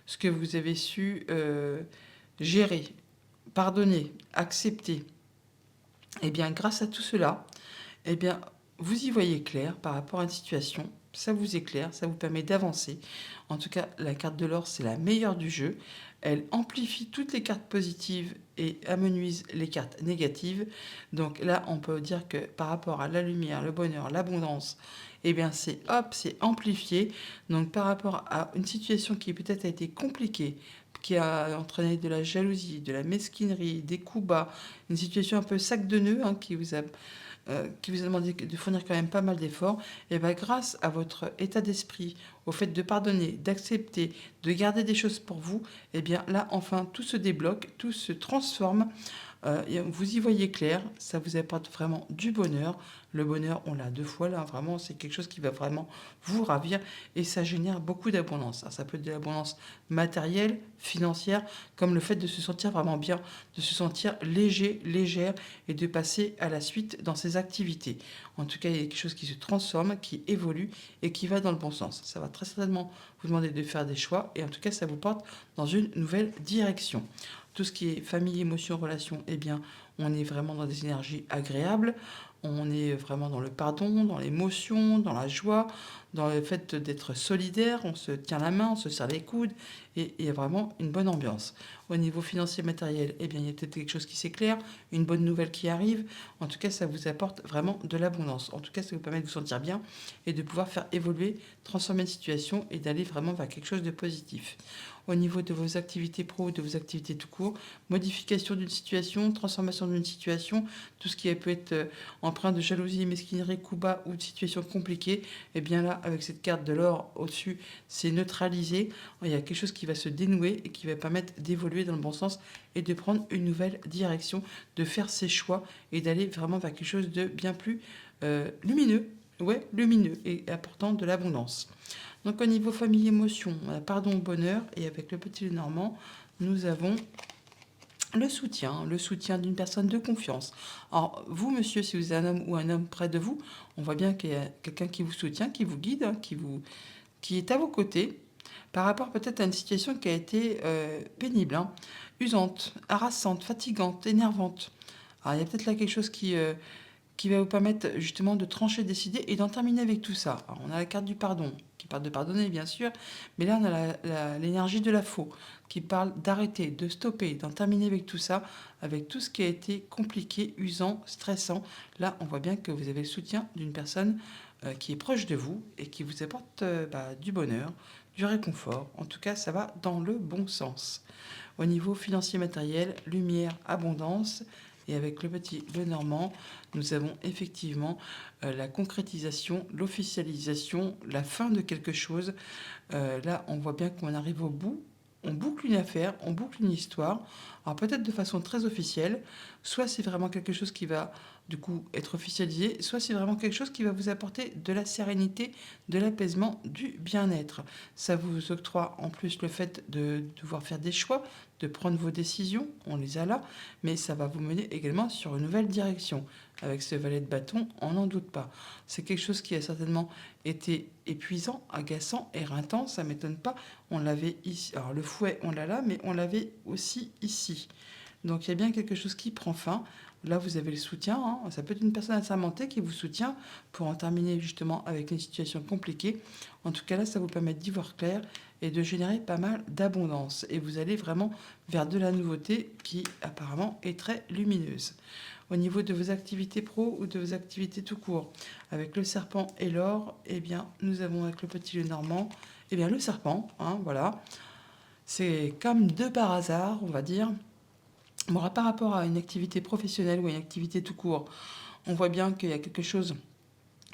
ce que vous avez su gérer, pardonner, accepter, et bien grâce à tout cela, eh bien vous y voyez clair par rapport à une situation. Ça vous éclaire, ça vous permet d'avancer. En tout cas, la carte de l'or, c'est la meilleure du jeu. Elle amplifie toutes les cartes positives et amenuise les cartes négatives. Donc là, on peut dire que par rapport à la lumière, le bonheur, l'abondance, eh bien c'est amplifié. Donc par rapport à une situation qui peut-être a été compliquée, qui a entraîné de la jalousie, de la mesquinerie, des coups bas, une situation un peu sac de nœuds qui vous a demandé de fournir quand même pas mal d'efforts, et bien grâce à votre état d'esprit, au fait de pardonner, d'accepter, de garder des choses pour vous, et bien là enfin tout se débloque, tout se transforme. Vous y voyez clair, ça vous apporte vraiment du bonheur. Le bonheur, on l'a deux fois là, vraiment, c'est quelque chose qui va vraiment vous ravir et ça génère beaucoup d'abondance. Alors, ça peut être de l'abondance matérielle, financière, comme le fait de se sentir vraiment bien, de se sentir léger, légère et de passer à la suite dans ses activités. En tout cas, il y a quelque chose qui se transforme, qui évolue et qui va dans le bon sens. Ça va très certainement vous demander de faire des choix et en tout cas, ça vous porte dans une nouvelle direction. Tout ce qui est famille, émotion, relation, eh bien, on est vraiment dans des énergies agréables. On est vraiment dans le pardon, dans l'émotion, dans la joie, dans le fait d'être solidaire. On se tient la main, on se serre les coudes et il y a vraiment une bonne ambiance. Au niveau financier matériel, eh bien, il y a peut-être quelque chose qui s'éclaire, une bonne nouvelle qui arrive. En tout cas, ça vous apporte vraiment de l'abondance. En tout cas, ça vous permet de vous sentir bien et de pouvoir faire évoluer, transformer une situation et d'aller vraiment vers quelque chose de positif. Au niveau de vos activités pro, de vos activités tout court, modification d'une situation, transformation d'une situation, tout ce qui peut être empreint de jalousie, mesquinerie, coup bas ou de situation compliquée, et bien là, avec cette carte de l'or au-dessus, c'est neutralisé. Il y a quelque chose qui va se dénouer et qui va permettre d'évoluer dans le bon sens et de prendre une nouvelle direction, de faire ses choix et d'aller vraiment vers quelque chose de bien plus lumineux, lumineux et apportant de l'abondance. Donc au niveau famille émotion, pardon bonheur, et avec le petit Normand, nous avons le soutien d'une personne de confiance. Alors vous, monsieur, si vous êtes un homme ou un homme près de vous, on voit bien qu'il y a quelqu'un qui vous soutient, qui vous guide, qui est à vos côtés, par rapport peut-être à une situation qui a été pénible, usante, harassante, fatigante, énervante. Alors il y a peut-être là quelque chose qui va vous permettre justement de trancher, décider et d'en terminer avec tout ça. Alors, on a la carte du pardon, qui parle de pardonner bien sûr, mais là on a l'énergie de la faux. qui parle d'arrêter, de stopper, d'en terminer avec tout ça, avec tout ce qui a été compliqué, usant, stressant. Là, on voit bien que vous avez le soutien d'une personne qui est proche de vous et qui vous apporte du bonheur, du réconfort. En tout cas, ça va dans le bon sens. Au niveau financier matériel, lumière, abondance. Et avec le petit Lenormand, nous avons effectivement la concrétisation, l'officialisation, la fin de quelque chose. Là, on voit bien qu'on arrive au bout. On boucle une affaire, on boucle une histoire. Alors peut-être de façon très officielle, soit c'est vraiment quelque chose qui va du coup être officialisé, soit c'est vraiment quelque chose qui va vous apporter de la sérénité, de l'apaisement, du bien-être. Ça vous octroie en plus le fait de devoir faire des choix, de prendre vos décisions, on les a là, mais ça va vous mener également sur une nouvelle direction. Avec ce valet de bâton, on n'en doute pas. C'est quelque chose qui a certainement été épuisant, agaçant, éreintant, ça m'étonne pas. On l'avait ici, alors le fouet, on l'a là, mais on l'avait aussi ici. Donc il y a bien quelque chose qui prend fin. Là, vous avez le soutien, hein. Ça peut être une personne assermentée qui vous soutient pour en terminer justement avec une situation compliquée. En tout cas, là, ça vous permet d'y voir clair et de générer pas mal d'abondance. Et vous allez vraiment vers de la nouveauté qui apparemment est très lumineuse. Au niveau de vos activités pro ou de vos activités tout court, avec le serpent et l'or, eh bien, nous avons avec le petit Lenormand, eh bien, le serpent, hein, voilà. C'est comme de par hasard, on va dire. Bon, par rapport à une activité professionnelle ou à une activité tout court, on voit bien qu'il y a quelque chose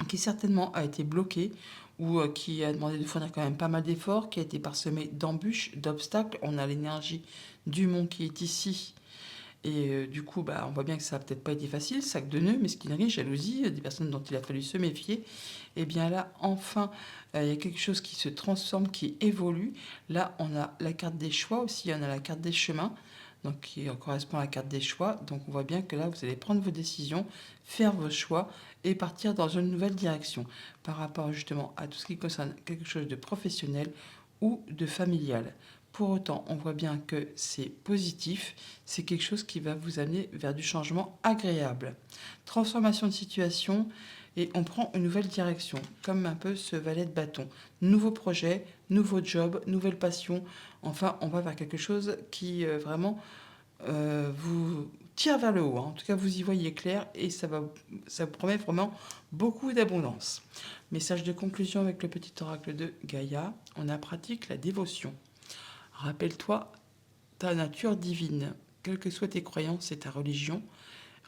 qui certainement a été bloqué ou qui a demandé de fournir quand même pas mal d'efforts, qui a été parsemé d'embûches, d'obstacles. On a l'énergie du mont qui est ici. Et du coup, on voit bien que ça n'a peut-être pas été facile, sac de nœuds, mesquinerie, jalousie, des personnes dont il a fallu se méfier. Et bien là, enfin, il y a quelque chose qui se transforme, qui évolue. Là, on a la carte des choix aussi, on a la carte des chemins, donc qui correspond à la carte des choix. Donc on voit bien que là, vous allez prendre vos décisions, faire vos choix et partir dans une nouvelle direction par rapport justement à tout ce qui concerne quelque chose de professionnel ou de familial. Pour autant, on voit bien que c'est positif, c'est quelque chose qui va vous amener vers du changement agréable. Transformation de situation et on prend une nouvelle direction, comme un peu ce valet de bâton. Nouveau projet, nouveau job, nouvelle passion. Enfin, on va vers quelque chose qui vraiment vous tire vers le haut, hein. En tout cas, vous y voyez clair et ça vous promet vraiment beaucoup d'abondance. Message de conclusion avec le petit oracle de Gaïa. On a pratique la dévotion. Rappelle-toi ta nature divine, quelles que soient tes croyances et ta religion.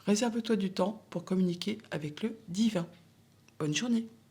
Réserve-toi du temps pour communiquer avec le divin. Bonne journée.